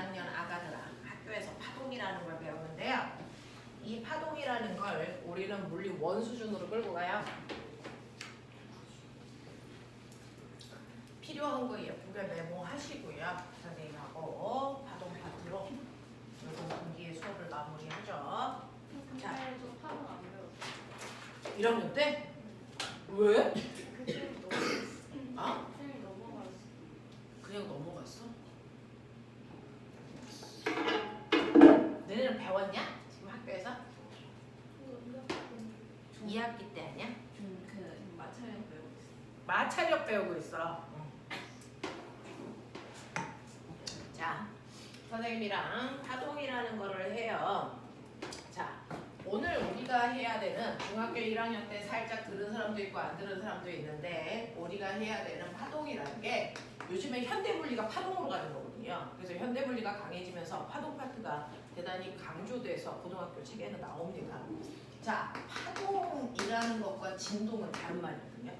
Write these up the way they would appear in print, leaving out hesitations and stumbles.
1학년 아가들아, 학교에서 파동이라는 걸 배우는데요. 이 파동이라는 걸 우리는 물리 원 수준으로 끌고 가요. 필요한 거 예쁘게 메모하시고요. 선생님하고 파동 파트로 그리고 분기의 수업을 마무리하죠. 자, 저 파동 안 배웠어요. 1학년 때? 왜? 그때 아? 쌤이 넘어갔어. 그냥 넘어갔어? 너네는 배웠냐? 지금 학교에서? 2학기 때 아니야? 그 마찰형 배우고 있어. 마찰력 배우고 있어. 자, 선생님이랑 파동이라는 거를 해요. 자, 오늘 우리가 해야 되는 중학교 1학년 때 살짝 들은 사람도 있고 안 들은 사람도 있는데 우리가 해야 되는 파동이라는 게 요즘에 현대물리가 파동으로 가는 거거든요. 그래서 현대물리가 강해지면서 파동 파트가 대단히 강조돼서 고등학교 책에는 나옵니다. 자, 파동이라는 것과 진동은 다른 말이거든요.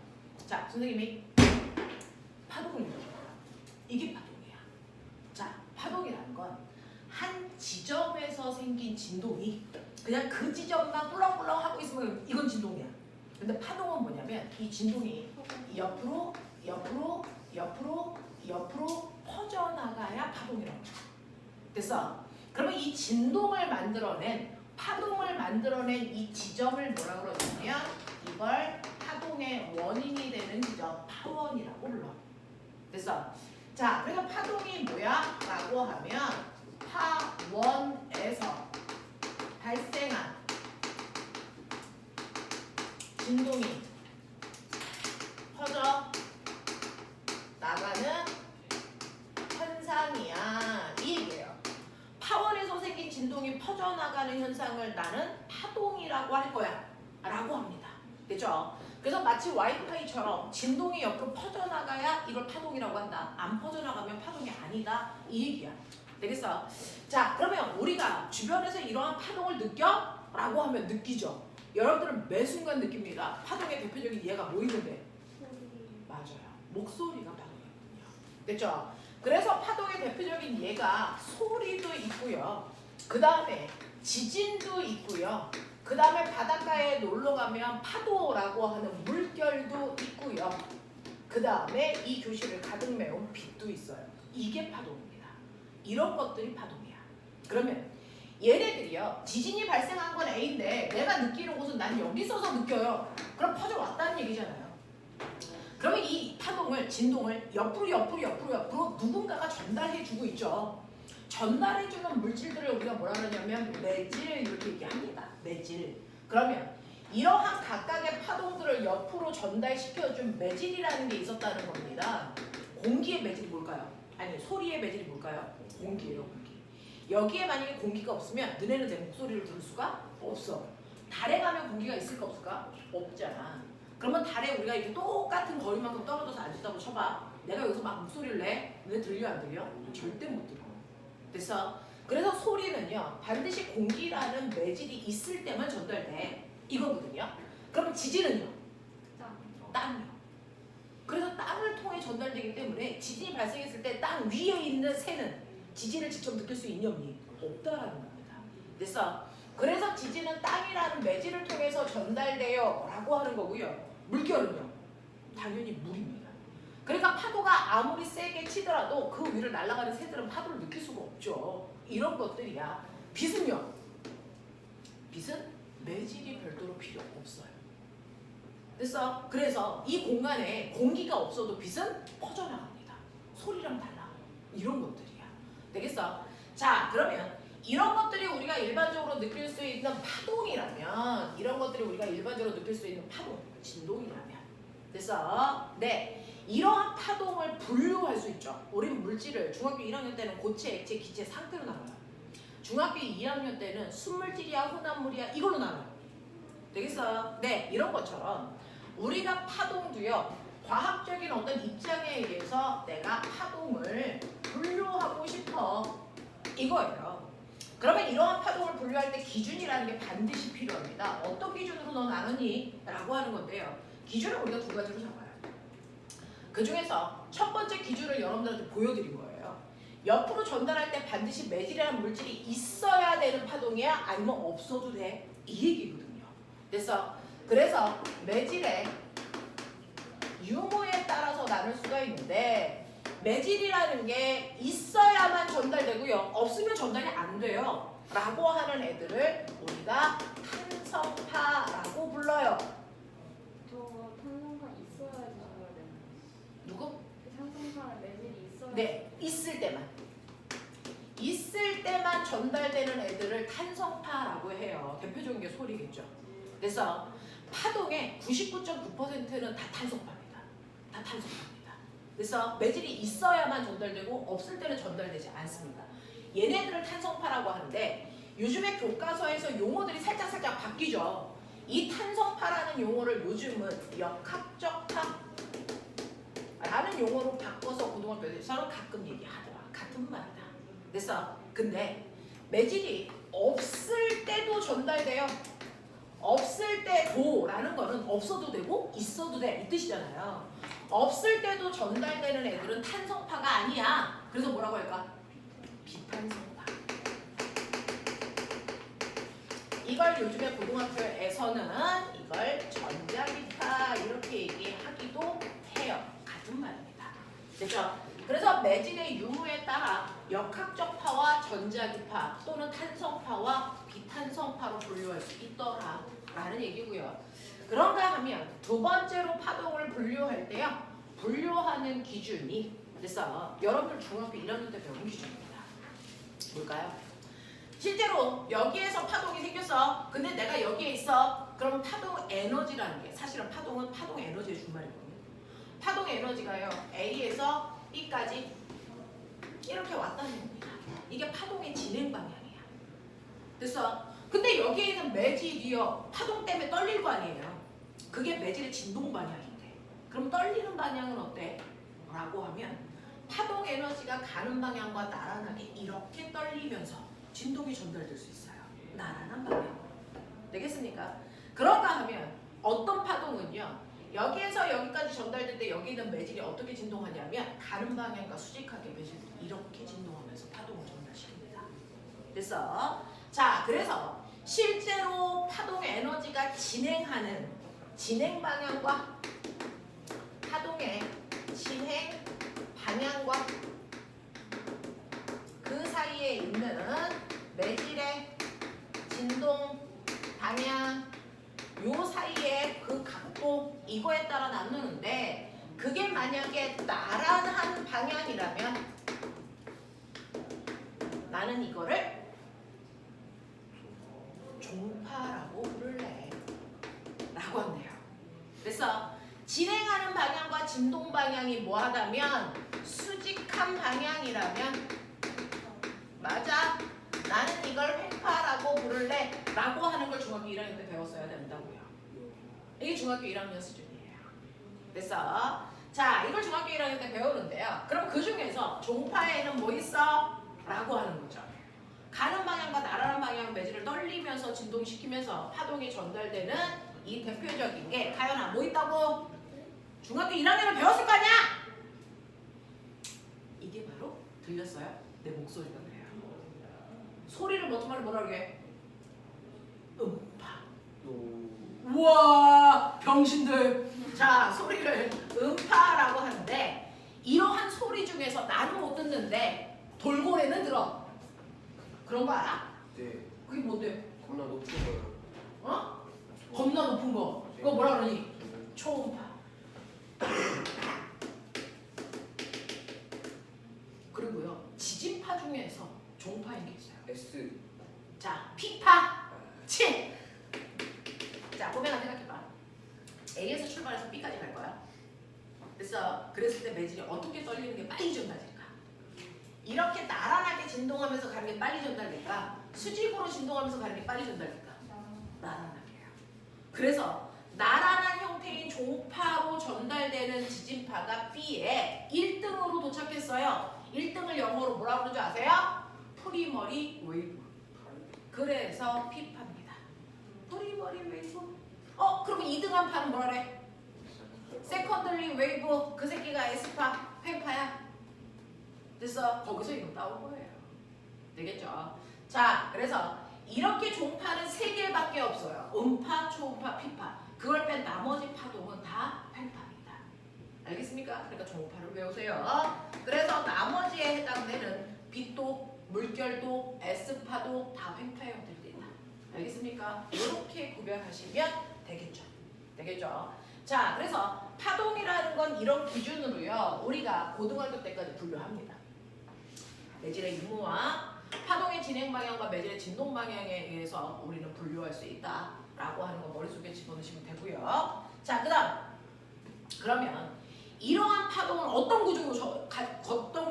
자, 선생님이 파동을 읽어줘요. 이게 파동이야. 자, 파동이라는 건 한 지점에서 생긴 진동이 그냥 그 지점만 꿀렁꿀렁 하고 있으면 이건 진동이야. 근데 파동은 뭐냐면 이 진동이 옆으로 퍼져나가야 파동이라고 해. 됐어? 그러면 이 진동을 만들어낸 파동을 만들어낸 이 지점을 뭐라 그러냐면 이걸 파동의 원인이 되는 지점 파원이라고 불러. 됐어? 자, 그래서 파동이 뭐야? 라고 하면 파원에서 발생한 진동이 퍼져 나가는 현상이야. 이 얘기예요. 파원에서 생긴 진동이 퍼져나가는 현상을 나는 파동이라고 할 거야 라고 합니다. 됐죠? 그래서 마치 와이파이처럼 진동이 옆으로 퍼져나가야 이걸 파동이라고 한다. 안 퍼져나가면 파동이 아니다. 이 얘기야. 되겠어? 자, 그러면 우리가 주변에서 이러한 파동을 느껴? 라고 하면 느끼죠. 여러분들은 매 순간 느낍니다. 파동의 대표적인 예가 뭐 있는데? 맞아요. 목소리가 파동이거든요. 됐죠? 그래서 파동의 대표적인 예가 소리도 있고요. 그 다음에 지진도 있고요. 그 다음에 바닷가에 놀러 가면 파도라고 하는 물결도 있고요. 그 다음에 이 교실을 가득 메운 빛도 있어요. 이게 파동입니다. 이런 것들이 파동이야. 그러면 얘네들이요. 지진이 발생한 건 A인데 내가 느끼는 곳은 난 여기 있어서 느껴요. 그럼 퍼져왔다는 얘기잖아요. 그러면 이 파동을, 진동을 옆으로 누군가가 전달해주고 있죠. 전달해주는 물질들을 우리가 뭐라 그러냐면 매질 이렇게 얘기합니다. 매질. 그러면 이러한 각각의 파동들을 옆으로 전달시켜준 매질이라는 게 있었다는 겁니다. 공기의 매질이 뭘까요? 아니, 소리의 매질이 뭘까요? 공기예요, 공기. 여기에 만약에 공기가 없으면 너네는 내 목소리를 들을 수가 없어. 달에 가면 공기가 있을까 없을까? 없잖아. 그러면 달에 우리가 이렇게 똑같은 거리만큼 떨어져서 앉았다고 쳐봐. 내가 여기서 막 목소리를 내. 너네 들려 안 들려? 절대 못 들어. 됐어? 그래서 소리는요. 반드시 공기라는 매질이 있을 때만 전달돼. 이거거든요. 그럼 지진은요? 땅이요. 그래서 땅을 통해 전달되기 때문에 지진이 발생했을 때 땅 위에 있는 새는 지진을 직접 느낄 수 있니 없니? 없다라는 겁니다. 됐어? 그래서 지진은 땅이라는 매질을 통해서 전달돼요 라고 하는 거고요. 물결은요? 당연히 물입니다. 그러니까 파도가 아무리 세게 치더라도 그 위를 날아가는 새들은 파도를 느낄 수가 없죠. 이런 것들이야. 빛은요? 빛은 매질이 별도로 필요 없어요. 됐어? 그래서 이 공간에 공기가 없어도 빛은 퍼져나갑니다. 소리랑 달라. 이런 것들이야. 되겠어? 자, 그러면 이런 것들이 우리가 일반적으로 느낄 수 있는 파동이라면, 이런 것들이 우리가 일반적으로 느낄 수 있는 파동, 진동이라면, 됐어? 네, 이러한 파동을 분류할 수 있죠. 우리는 물질을 중학교 1학년 때는 고체, 액체, 기체 상태로 나눠요. 중학교 2학년 때는 순물질이야, 혼합물이야, 이걸로 나눠요. 되겠어요? 네, 이런 것처럼 우리가 파동도요, 과학적인 어떤 입장에 의해서 내가 파동을 분류하고 싶어. 이거예요. 그러면 이러한 파동을 분류할 때 기준이라는 게 반드시 필요합니다. 어떤 기준으로 너 나누니? 라고 하는 건데요. 기준을 우리가 두 가지로 잡아요. 그 중에서 첫 번째 기준을 여러분들한테 보여드린 거예요. 옆으로 전달할 때 반드시 매질이라는 물질이 있어야 되는 파동이야? 아니면 없어도 돼? 이 얘기거든요. 그래서 매질의 유무에 따라서 나눌 수가 있는데 매질이라는 게 있어야만 전달되고요. 없으면 전달이 안 돼요. 라고 하는 애들을 우리가 탄성파라고 불러요. 저 탄성파 있어야지 줘야 되는. 누구? 그 탄성파는 매질이 있어야. 네, 있을 때만. 있을 때만 전달되는 애들을 탄성파라고 해요. 대표적인 게 소리겠죠. 그래서 파동의 99.9%는 다 탄성파입니다. 다 탄성파입니다. 그래서 매질이 있어야만 전달되고 없을 때는 전달되지 않습니다. 얘네들을 탄성파라고 하는데 요즘에 교과서에서 용어들이 살짝 바뀌죠. 이 탄성파라는 용어를 요즘은 역학적파라는 용어로 바꿔서 고등학교에서는 가끔 얘기하더라. 같은 말이다. 그래서 근데 매질이 없을 때도 전달돼요. 없을 때도라는 거는 없어도 되고 있어도 돼 이 뜻이잖아요. 없을 때도 전달되는 애들은 탄성파가 아니야. 그래서 뭐라고 할까? 비탄성파. 이걸 요즘에 고등학교에서는 이걸 전자기파 이렇게 얘기하기도 해요. 같은 말입니다. 됐죠? 그래서 매질의 유무에 따라 역학적 파와 전자기파 또는 탄성파와 비탄성파로 분류할 수 있더라 라는 얘기고요. 그런가 하면 두 번째로 파동을 분류할 때요. 분류하는 기준이 그래서 여러분들 중학교 1학년 때 배운 기준입니다. 뭘까요? 실제로 여기에서 파동이 생겼어. 근데 내가 여기에 있어. 그럼 파동 에너지라는 게 사실은 파동은 파동 에너지의 준말이거든요. 파동 에너지가요. A에서 B까지 이렇게 왔다는 겁니다. 이게 파동의 진행 방향이야. 그래서 근데 여기에 있는 매질이요. 파동 때문에 떨릴 거 아니에요. 그게 매질의 진동 방향인데 그럼 떨리는 방향은 어때? 라고 하면 파동 에너지가 가는 방향과 나란하게 이렇게 떨리면서 진동이 전달될 수 있어요. 나란한 방향으로. 되겠습니까? 그런가 하면 어떤 파동은요. 여기에서 여기까지 전달될 때 여기 있는 매질이 어떻게 진동하냐면 가는 방향과 수직하게 매질이 이렇게 진동하면서 파동을 전달시킵니다. 그래서 실제로 파동 에너지가 진행하는 진행 방향과 파동의 진행 방향과 그 사이에 있는 매질의 진동 방향 요 사이에 그 각도 이거에 따라 나누는데 그게 만약에 나란한 방향이라면 나는 이거를 종파라고 부를래 라고 한대요. 그래서 진행하는 방향과 진동 방향이 뭐하다면 수직한 방향이라면 맞아 나는 이걸 횡파라고 부를래 라고 하는 걸 중학교 1학년 때 배웠어야 된다고요. 이게 중학교 1학년 수준이에요. 그래서 자 이걸 중학교 1학년 때 배우는데요. 그럼 그 중에서 종파에는 뭐 있어? 라고 하는 거죠. 가는 방향과 나란한 방향 매질을 떨리면서 진동시키면서 파동이 전달되는 이 대표적인 게 가연아 뭐 있다고? 중학교 1학년을 배웠을 거 아니야? 이게 바로 들렸어요? 내 목소리가 그래요. 소리를 뭐라 그래? 음파. 우와 병신들. 자 소리를 음파라고 하는데 이러한 소리 중에서 나는 못 듣는데 돌고래는 들어. 그런 거 알아? 네. 그게 뭔데? 겁나 높은 거요. 어? 겁나 높은 거. 그거 뭐라 그러니? 초음파. 그리고요 지진파 중에서 종파인 게 있어요. S. 자 P파. 치. 자 보면 생각해봐. A에서 출발해서 B까지 갈 거야. 그래서 그랬을 때 매질이 어떻게 떨리는 게 빨리 전달될까? 이렇게 나란하게 진동하면서 가는 게 빨리 전달될까? 수직으로 진동하면서 가는 게 빨리 전달될까? 나란하게요. 그래서 나란한 형태인 종파로 전달되는 지진파가 B에 1등으로 도착했어요. 1등을 영어로 뭐라고 그러는지 아세요? 프리머리 웨이브. 그래서 P파입니다. 프리머리 웨이브. 그럼 2등한 파는 뭐라 그래? 세컨더리 웨이브. 그 새끼가 S파, 횡파야. 그래서 거기서 이거 따온 거예요. 되겠죠? 자, 그래서 이렇게 종파는 3개밖에 없어요. 음파, 초음파, 피파. 그걸 뺀 나머지 파동은 다 횡파입니다. 알겠습니까? 그러니까 종파를 외우세요. 그래서 나머지에 해당되는 빛도, 물결도, S파도 다 횡파의 형태로 된다. 알겠습니까? 이렇게 구별하시면 되겠죠. 되겠죠? 자, 그래서 파동이라는 건 이런 기준으로요. 우리가 고등학교 때까지 분류합니다. 매질의 유무와 파동의 진행 방향과 매질의 진동 방향에 의해서 우리는 분류할 수 있다라고 하는 거 머릿속에 집어넣으시면 되고요. 자, 그러면 이러한 파동은 어떤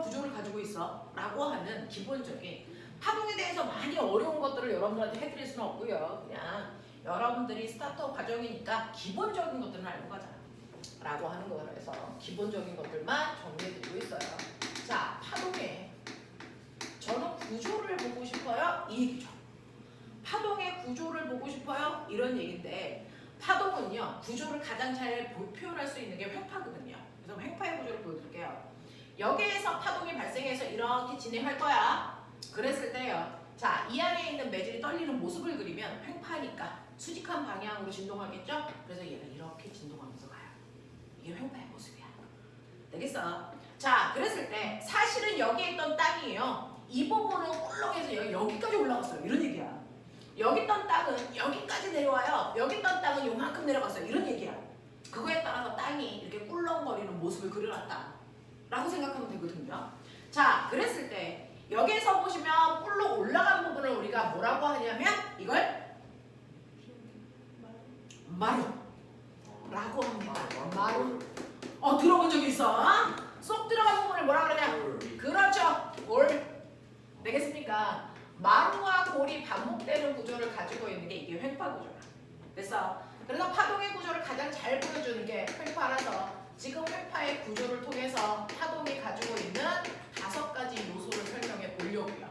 구조를 가지고 있어? 라고 하는 기본적인 파동에 대해서 많이 어려운 것들을 여러분들한테 해드릴 수는 없고요. 그냥 여러분들이 스타터 과정이니까 기본적인 것들은 알고 가자 라고 하는 거라서 기본적인 것들만 정리해드리고 있어요. 자, 파동의 저는 구조를 보고 싶어요. 이 얘기죠. 파동의 구조를 보고 싶어요. 이런 얘기인데 파동은요. 구조를 가장 잘 표현할 수 있는 게 횡파거든요. 그래서 횡파의 구조를 보여드릴게요. 여기에서 파동이 발생해서 이렇게 진행할 거야. 그랬을 때요. 자, 이 안에 있는 매질이 떨리는 모습을 그리면 횡파니까 수직한 방향으로 진동하겠죠? 그래서 얘가 이렇게 진동하면서 가요. 이게 횡파의 모습이야. 되겠어? 자, 그랬을 때 사실은 여기에 있던 땅이에요. 이 부분은 꿀렁해서 여기까지 올라갔어요. 이런 얘기야. 여기 있던 땅은 여기까지 내려와요. 여기 있던 땅은 요만큼 내려갔어요. 이런 얘기야. 그거에 따라서 땅이 이렇게 꿀렁거리는 모습을 그려놨다 라고 생각하면 되거든요. 자, 그랬을 때 여기에서 보시면 꿀렁 올라간 부분을 우리가 뭐라고 하냐면 이걸 마루 라고 합니다. 마루. 들어본 적 있어? 쏙 들어간 부분을 뭐라 그러냐? 그렇죠. 골. 되겠습니까? 마루와 골이 반복되는 구조를 가지고 있는 게 이게 횡파 구조야. 그래서 파동의 구조를 가장 잘 보여주는 게 횡파라서 지금 횡파의 구조를 통해서 파동이 가지고 있는 5가지 요소를 설명해 보려고요.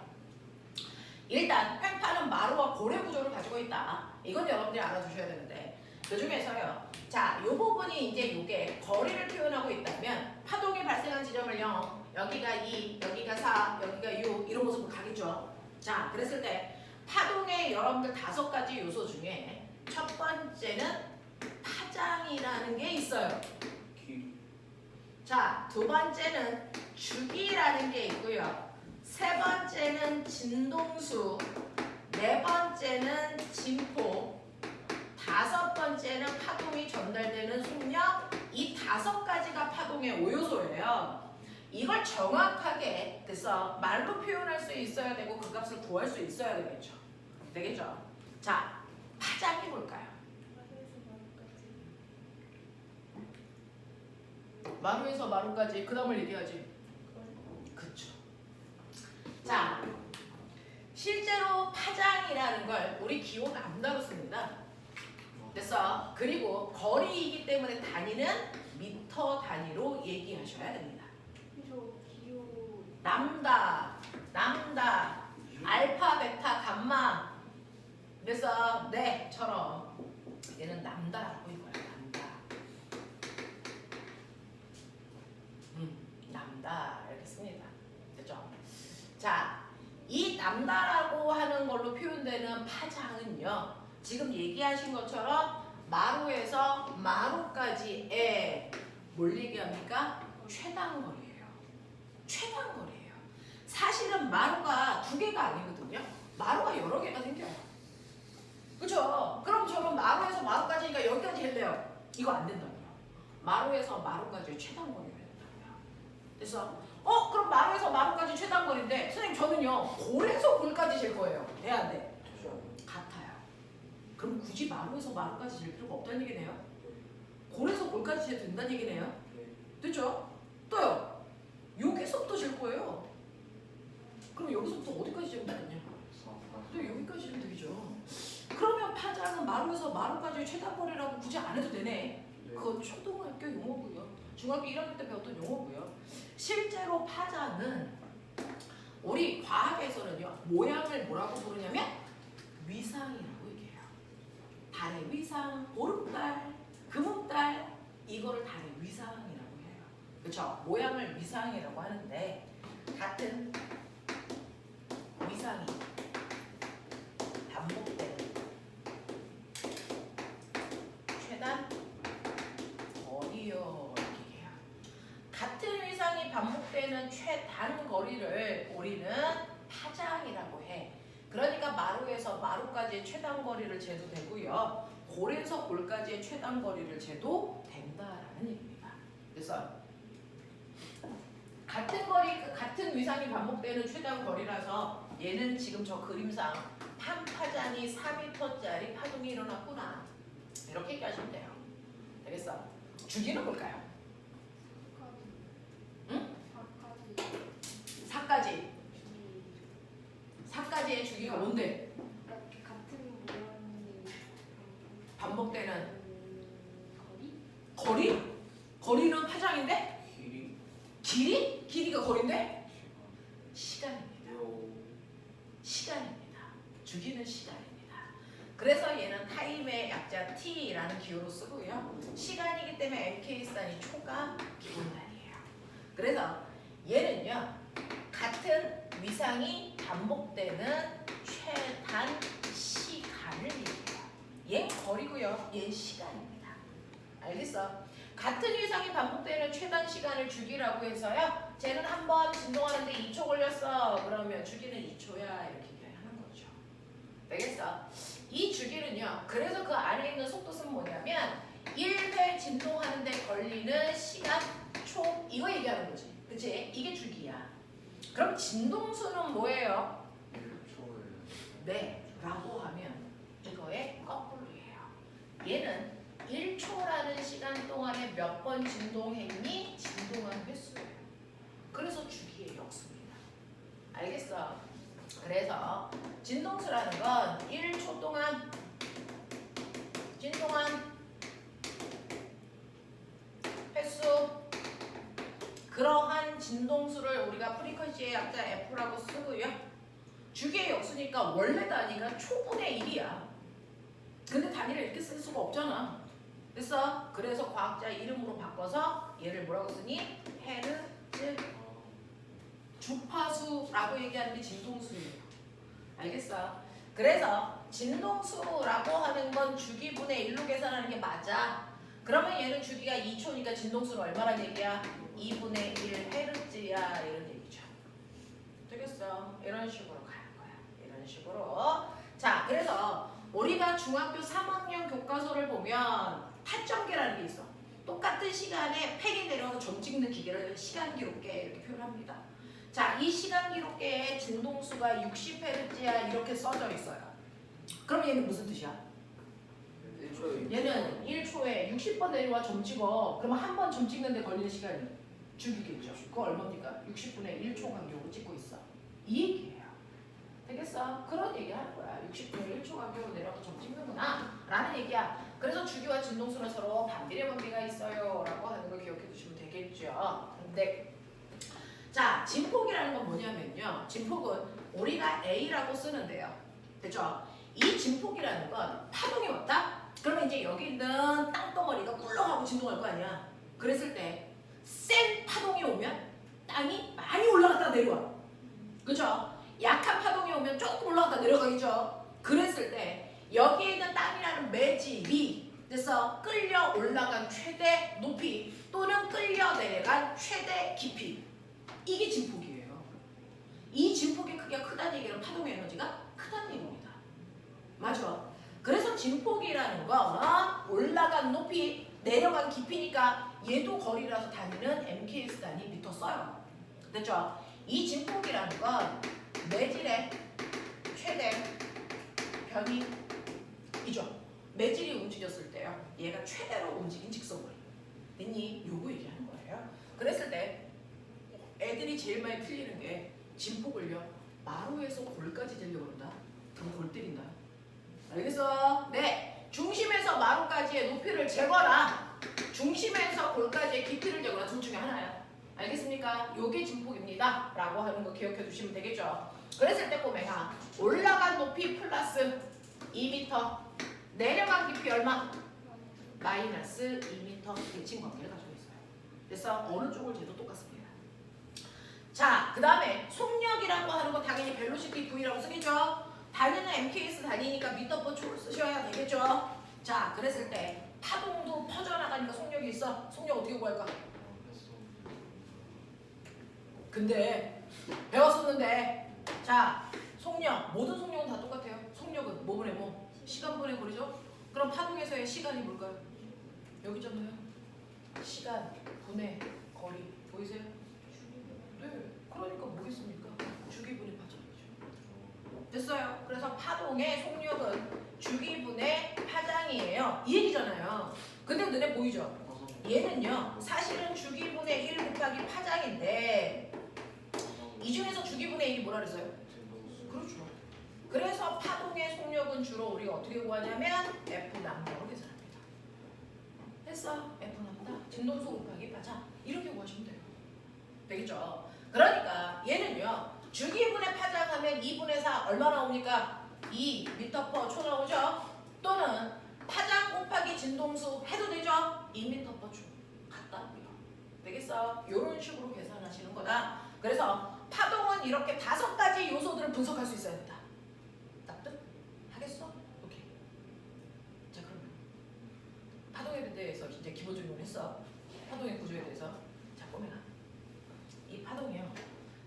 일단 횡파는 마루와 골의 구조를 가지고 있다. 이건 여러분들이 알아두셔야 되는데 그 중에서요. 자, 이 부분이 이제 이게 거리를 표현하고 있다면 파동이 발생한 지점을 0, 여기가 2, 여기가 4, 여기가 6 이런 모습으로 가겠죠. 자, 그랬을 때 파동의 여러분들 5가지 요소 중에 첫 번째는 파장이라는 게 있어요. 자, 두 번째는 주기라는 게 있고요. 세 번째는 진동수, 네 번째는 진포, 5번째는 파동이 전달되는 속력. 이 5가지가 파동의 5요소예요. 이걸 정확하게 말로 표현할 수 있어야 되고 그 값을 구할 수 있어야 되겠죠. 되겠죠? 자, 파장이 뭘까요? 마루에서 마루까지 그 다음을 얘기하지. 그쵸. 자, 실제로 파장이라는 걸 우리 기호는 안 다뤘습니다. 됐어. 그리고 거리이기 때문에 단위는 미터 단위로 얘기하셔야 됩니다. 람다, 알파, 베타, 감마. 그래서 네처럼 얘는 람다라고 이거야. 람다 알겠습니다. 됐죠? 자, 이 람다라고 하는 걸로 표현되는 파장은요. 지금 얘기하신 것처럼 마루에서 마루까지의 뭘 얘기합니까? 최단거리예요. 최단거리예요. 사실은 마루가 2개가 아니거든요. 마루가 여러 개가 생겨요. 그렇죠? 그럼 저는 마루에서 마루까지니까 여기까지 할래요. 이거 안 된다고요. 마루에서 마루까지 최단거리를 된다고요. 그래서 그럼 마루에서 마루까지 최단거리인데 선생님 저는요 골에서 골까지 잴 거예요. 돼 안 돼? 같아요. 그럼 굳이 마루에서 마루까지 잴 필요가 없다는 얘기네요. 골에서 골까지 잴 된다는 얘기네요. 됐죠? 또요. 여기서부터 잴 거예요. 그럼 여기서부터 어디까지 재면 되겠냐? 또 여기까지 재면 되겠죠. 그러면 파장은 마루에서 마루까지 최단거리라고 굳이 안 해도 되네. 그건 초등학교 용어고요. 중학교 1학년 때 배웠던 용어고요. 실제로 파장은 우리 과학에서는요. 모양을 뭐라고 부르냐면 위상이라고 얘기해요. 달의 위상, 보름달, 금음달 이거를 달의 위상이라고 해요. 그렇죠? 모양을 위상이라고 하는데 같은 위상이 반복되는 최단 거리요. 이렇게 해요. 같은 위상이 반복되는 최단 거리를 우리는 파장이라고 해. 그러니까 마루에서 마루까지의 최단 거리를 재도 되고요. 골에서 골까지의 최단 거리를 재도 된다라는 얘기입니다. 그래서 같은 거리, 같은 위상이 반복되는 최단 거리라서 얘는 지금 저 그림상 한 파장이 4m짜리 파동이 일어났구나. 이렇게 얘기하시면 돼요. 되겠어? 주기는 뭘까요? 응? 4까지. 4까지의 주기가 뭔데? 같은 모양이 반복되는 거리? 거리? 거리는 파장인데? 길이 길이? 길이가 거리인데? 시간입니다. 시간입니다. 주기는 시간입니다. 그래서 얘는 타임의 약자 t라는 기호로 쓰고요. 시간이기 때문에 MK수단이 초가 기본단이에요. 그래서 얘는요. 같은 위상이 반복되는 최단 시간을 얘기해요. 얘는 거리고요. 얘는 시간입니다. 알겠어? 같은 위상이 반복되는 최단 시간을 주기라고 해서요. 쟤는 한번 진동하는데 2초 걸렸어. 그러면 주기는 2초야. 이렇게 얘기하는 거죠. 되겠어? 이 주기는요. 그래서 그 안에 있는 속도수는 뭐냐면 1회 진동하는데 걸리는 시간 초 이거 얘기하는 거지. 그치? 이게 주기야. 그럼 진동수는 뭐예요? 1초에 네. 라고 하면 이거의 거꾸로예요. 얘는 1초라는 시간 동안에 몇 번 진동했니? 진동한 횟수예요. 그래서 주기의 역수입니다. 알겠어? 그래서 진동수라는 건 1초 동안 진동한 횟수 그러한 진동수를 우리가 프리퀀시의 약자 F라고 쓰고요. 주기의 역수니까 원래 단위가 초분의 1이야. 근데 단위를 이렇게 쓸 수가 없잖아. 됐어? 그래서 과학자 이름으로 바꿔서 얘를 뭐라고 쓰니? 헤르츠 주파수라고 얘기하는 게 진동수예요. 알겠어? 그래서 진동수라고 하는 건 주기분의 1로 계산하는 게 맞아. 그러면 얘는 주기가 2초니까 진동수는 얼마란 얘기야? 2분의 1 헤르츠야 이런 얘기죠. 되겠어? 이런 식으로 가는 거야. 이런 식으로. 자, 그래서 우리가 중학교 3학년 교과서를 보면 타점계라는 게 있어. 똑같은 시간에 펜이 내려와서 점 찍는 기계를 시간 기록계 이렇게 표현합니다. 자, 이 시간 기록계에 진동수가 60Hz야 이렇게 써져 있어요. 그럼 얘는 무슨 뜻이야? 1초에 얘는 1초에 60번 내려와 점 찍어. 그러면 한 번 점 찍는데 걸리는 시간이 주기겠죠. 그거 얼마입니까? 60분의 1초 간격으로 찍고 있어. 이 얘기예요. 되겠어? 그런 얘기 하는 거야. 60분의 1초 간격으로 내려와서 점 찍는구나 라는 얘기야. 그래서 주기와 진동수는 서로 반비례 관계가 있어요 라고 하는 걸 기억해 두시면 되겠죠. 근데 자, 진폭이라는 건 뭐냐면요. 진폭은 우리가 A라고 쓰는데요. 됐죠? 이 진폭이라는 건 파동이 왔다? 그러면 이제 여기 있는 땅덩어리가 꿀렁하고 진동할 거 아니야. 그랬을 때 센 파동이 오면 땅이 많이 올라갔다 내려와. 그죠? 약한 파동이 오면 조금 올라갔다 내려가겠죠. 그랬을 때 여기에 있는 땅이라는 매질이 그래서 끌려 올라간 최대 높이 또는 끌려 내려간 최대 깊이 이게 진폭이에요. 이 진폭의 크기가 크다는 얘기는 파동의 에너지가 크다는 얘기입니다. 맞아. 그래서 진폭이라는 건 올라간 높이 내려간 깊이니까 얘도 거리라서 단위는 MKS 단위 미터 써요. 됐죠? 이 진폭이라는 건 매질의 최대 변이이죠. 매질이 움직였을 때요. 얘가 최대로 움직인 직선거리. 됐니? 요거 얘기하는 거예요. 그랬을 때 애들이 제일 많이 틀리는 게 진폭을요. 마루에서 골까지 재려고 그런다. 그럼 골 때린다. 알겠어? 네. 중심에서 마루까지의 높이를 재거나 중심에서 골까지의 깊이를 재거나 둘 중에 하나야. 알겠습니까? 요게 진폭입니다. 라고 하는 거 기억해 두시면 되겠죠. 그랬을 때 보면 올라간 높이 플러스 2m 내려간 깊이 얼마? 마이너스 2m 대칭 관계를 가지고 있어요. 그래서 어느 쪽을 재도 똑같습니다. 자, 그 다음에 속력이라고 하는 거 당연히 벨로시티 V라고 쓰겠죠? 달리는 MKS 달리니까 미터퍼 초를 쓰셔야 되겠죠? 자, 그랬을 때 파동도 퍼져나가니까 속력이 있어. 속력 어떻게 구할까? 근데 배웠었는데 자, 속력 모든 속력은 다 똑같아요. 속력은 뭐분의 뭐? 시간분의 거리죠? 그럼 파동에서의 시간이 뭘까요? 여기잖아요. 시간 분의 거리 보이세요? 네, 그러니까 뭐겠습니까? 주기분의 파장이죠. 됐어요. 그래서 파동의 속력은 주기분의 파장이에요. 이 얘기잖아요. 근데 눈에 보이죠? 얘는요, 사실은 주기분의 1 곱하기 파장인데 이 중에서 주기분의 1이 뭐라 그랬어요? 그렇죠. 그래서 파동의 속력은 주로 우리가 어떻게 구하냐면 F 남다로 계산합니다. 됐어? F 남다. 진동수 곱하기 파장. 이렇게 구하시면 돼요. 되겠죠? 그러니까 얘는요, 주기분의 파장하면 2분의 4 얼마 나옵니까? 2m/초 나오죠? 또는 파장 곱하기 진동수 해도 되죠? 2m/초. 같다. 되겠어? 이런 식으로 계산하시는 거다. 그래서 파동은 이렇게 5가지 요소들을 분석할 수 있어야 된다. 납득? 하겠어? 오케이. 자, 그러면 파동에 대해서 이제 기본적으로 했어. 파동의 구조에 대해서. 자, 꼬매나. 이 파동이요.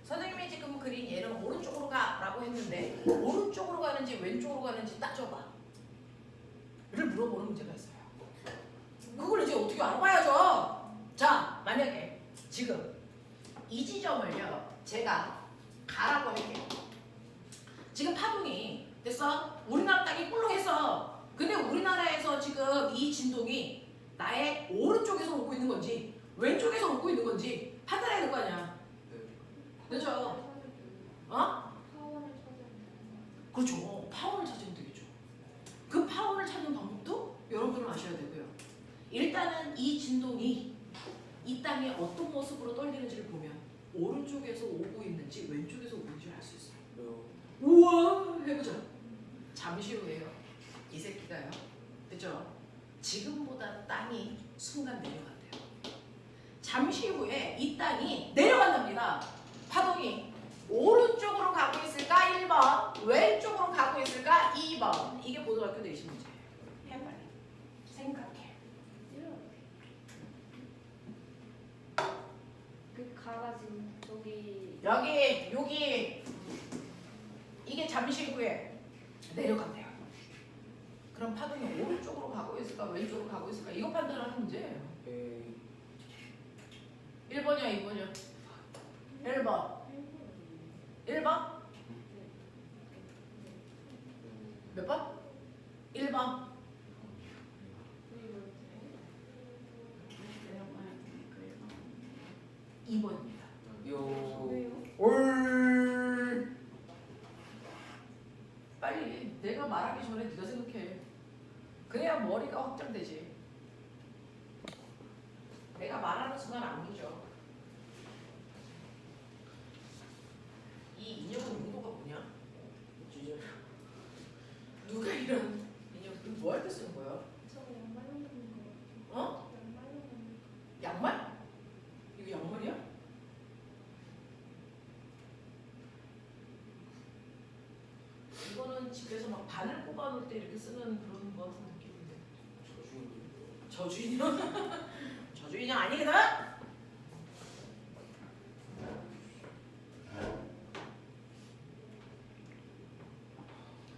선생님이 지금 그린 얘는 오른쪽으로 가라고 했는데 오른쪽으로 가는지 왼쪽으로 가는지 따져봐. 를 물어보는 문제가 있어요. 그걸 이제 어떻게 알아봐야죠. 자, 만약에 지금 이 지점을요, 제가 가라고 할게요. 지금 파동이 됐어? 우리나라 땅이 꿀렁했어. 근데 우리나라에서 지금 이 진동이 나의 오른쪽에서 오고 있는 건지 왼쪽에서 오고 있는 건지 판단해야 될 거 아니야. 그렇죠? 어? 파원을 찾아야 되는 그렇죠. 파워를 찾으면 되겠죠. 그 파워를 찾는 방법도 여러분들은 아셔야 되고요. 일단은 이 진동이 이 땅이 어떤 모습으로 떨리는지를 보면 오른쪽에서 오고 있는지 왼쪽에서 오고 있는지 알 수 있어요. 우와! 해보자. 잠시 후에요. 이 새끼가요. 그죠? 지금보다 땅이 순간 내려간대요. 잠시 후에 이 땅이 내려간답니다. 파동이 오른쪽으로 가고 있을까? 1번. 왼쪽으로 가고 있을까? 2번. 이게 고등학교 내신 문제예요. 해 빨리. 생각해. 그 가가 지금 저기 여기 이게 잠시 후에 내려간대요. 그럼 파동이 오른쪽으로 가고 있을까? 왼쪽으로 가고 있을까? 이거 판단하는 문제예요. 1번이야 2번이야? 1번. 1번? 몇 번? 1번. 2번입니다. 왜요? 올. 빨리 내가 말하기 전에 네가 생각해. 그래야 머리가 확장되지. 내가 말하는 순간 안기죠. 이 인형은 용도가 뭐냐? 누가 이런 인형 뭐 할 때 쓰는 거야? 저거 양말로 먹는 거. 어? 양말로 먹는 거. 양말? 이거 양말이야? 이거는 집에서 막 바늘 뽑아놓을 때 이렇게 쓰는 그런 거 같은 느낌인데. 저주인형? 저주인형 아니거든?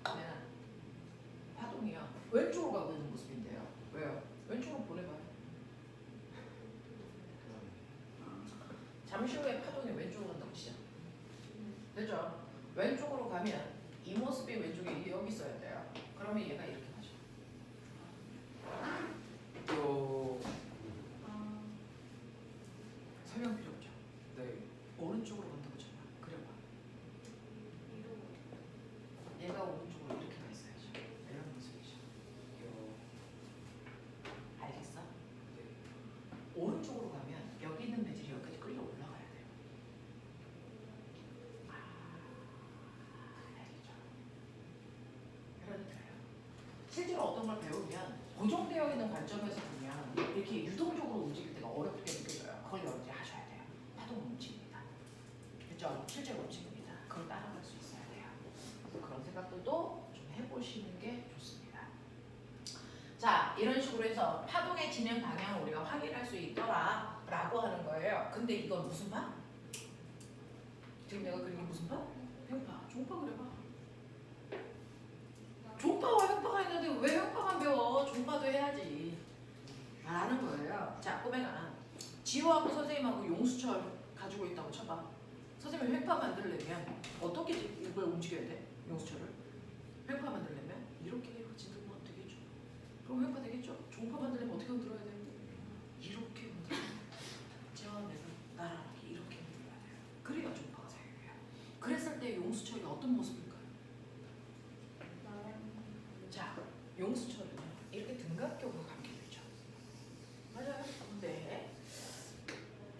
네. 파동이요. 왼쪽으로 가고 있는 모습인데요. 왜요? 왼쪽으로 보내봐요. 잠시 후에 파동이 왼쪽으로 간다고 시작. 되죠? 왼쪽으로 가면 이 모습이 왼쪽에 여기 있어야 돼요. 그러면 얘가 이렇게 가죠. 설명 필요 없죠? 오른쪽으로 간다고 잖아. 그려봐. 얘가 오른쪽으로 이렇게 가 있어야죠. 이런 모습이죠. 알겠어? 오른쪽으로 가면 여기 있는 매질이 여기까지 끌려 올라가야 돼요. 알겠죠? 그러니까요. 실제로 어떤 걸 배우면 고정되어 있는 관점에서 보면 이렇게 유동적으로 움직일 때가 어렵게 느껴져요. 그걸 여러분이 하셔야 돼요. 파동 움직입니다. 그죠? 실제 법칙입니다. 그걸 따라갈 수 있어야 돼요. 그래서 그런 생각들도 좀 해보시는 게 좋습니다. 자, 이런 식으로 해서 파동의 진행 방향을 우리가 확인할 수 있더라 라고 하는 거예요. 근데 이건 무슨 파? 지금 내가 그린 게 무슨 파? 횡파. 종파 그려봐. 종파와 횡파가 있는데 왜 횡파만 배워? 종파도 해야지. 라는 거예요. 자, 꼬맹아. 지호하고 선생님하고 용수철 가지고 있다고 쳐봐. 선생님이 횡파 만들려면 어떻게 이걸 움직여야 돼? 용수철을. 횡파 만들려면 이렇게 진동만 되겠죠. 그럼 횡파 되겠죠? 종파 만들려면 어떻게 흔들어야 돼? 이렇게 흔들어야 돼. 지호와 내가 나란하게 이렇게 흔들어야 돼요. 그래야 종파가 사용해요. 그랬을 때 용수철이 어떤 모습일까요? 자, 용수철은요 이렇게 등각격으로 감기고 있죠. 맞아요. 근데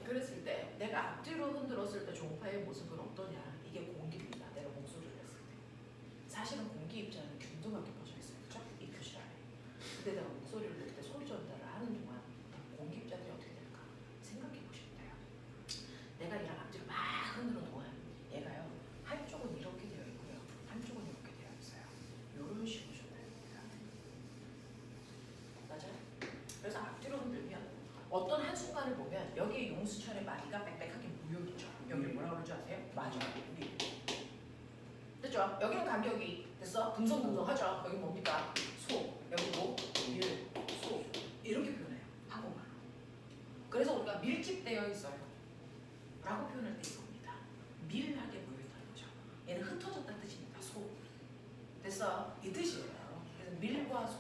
그랬을 때 내가 앞뒤로 흔들었을 때 종파의 모습은 어떠냐? 이게 공기입니다. 내가 목소리를 냈을 때 사실은 공기 입자는 균등하게 퍼져 있어요. 그렇죠? 이 교실 안에. 근데 내가 목소리를 낼 때 소리 전달을 하는 동안 공기 입자들이 어떻게 될까? 생각해 보시면 돼요. 내가 얘랑 앞뒤로 막 흔드는 동안 얘가요 한쪽은 이렇게 되어 있고요, 한쪽은 이렇게 되어 있어요. 이런 식으로 전달됩니다. 맞아요? 그래서 앞뒤로 흔들면 어떤 한순간을 보면 여기에 용수철의 마디가 빽빽하게 모여있죠. 여기를 뭐라고 그러지 아세요? 맞아요. 여기. 됐죠? 여기는 간격이 됐어? 듬성듬성하죠? 여기 뭡니까? 소. 여기 뭐? 밀. 소. 이렇게 표현해요. 한국말로. 그래서 우리가 밀집되어 있어요 라고 표현할 때 이겁니다. 밀하게 모여있다는 거죠. 얘는 흩어졌다는 뜻입니다. 소. 됐어? 이 뜻이에요. 그래서 밀과 소.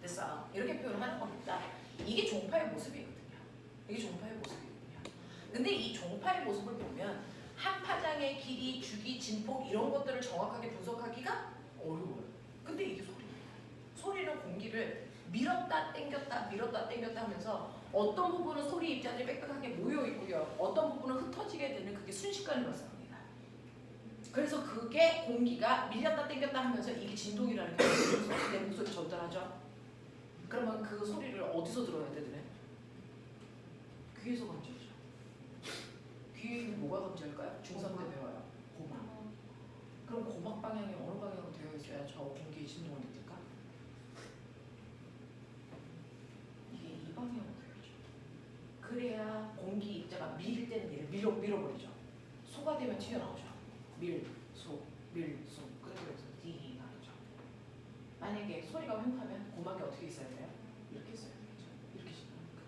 됐어? 이렇게 표현을 하는 겁니다. 이게 종파의 모습이거든요. 이게 종파의 모습이거든요. 근데 이 종파의 모습을 보면 한 파장의 길이, 주기, 진폭 이런 것들을 정확하게 분석하기가 어려워요. 근데 이게 소리예요. 소리는 공기를 밀었다 당겼다 밀었다 당겼다 하면서 어떤 부분은 소리 입자들이 빽빽하게 모여 있고요. 어떤 부분은 흩어지게 되는 그게 순식간에 발생합니다. 그래서 그게 공기가 밀렸다 당겼다 하면서 이게 진동이라는 게 내 목소리 전달하죠. 그러면 그 소리를 어디서 들어야 되더래? 귀에서 감지하죠. 귀에는 뭐가 감지할까요? 중3 때 배워요. 고막. 그럼 고막 방향이 어느 방향으로 되어 있어야 저 공기의 진동을 느낄까? 이게 이 방향으로 되어 있죠. 그래야 공기 입자가 밀 때는 얘를 밀어버리죠. 소가 되면 튀어나오죠. 밀, 소, 밀, 소. 그래서 띵 하죠. 만약에 소리가 횡파면 고막이 어떻게 있어야 돼요? 이렇게 있어야 되죠. 이렇게 진다니까.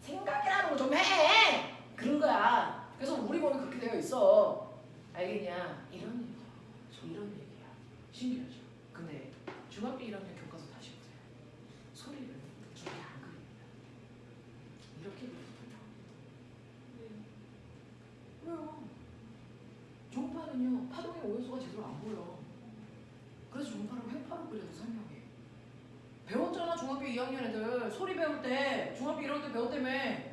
생각이라는 거 좀 해! 그런 거야. 그래서 우리 몸이 그렇게 되어 있어. 알겠냐? 이런 얘기야. 이런 얘기야. 신기하죠? 근데 중학교 1학년 교과서 다시 보세요. 소리를 저렇게 안 그립니다. 이렇게 그리거든요. 왜요? 종파는요 파동의 오요소가 제대로 안 보여. 그래서 종파를 횡파로 그려서 설명해. 배웠잖아. 중학교 2학년 애들 소리 배울 때 중학교 1학년 때 배웠다며.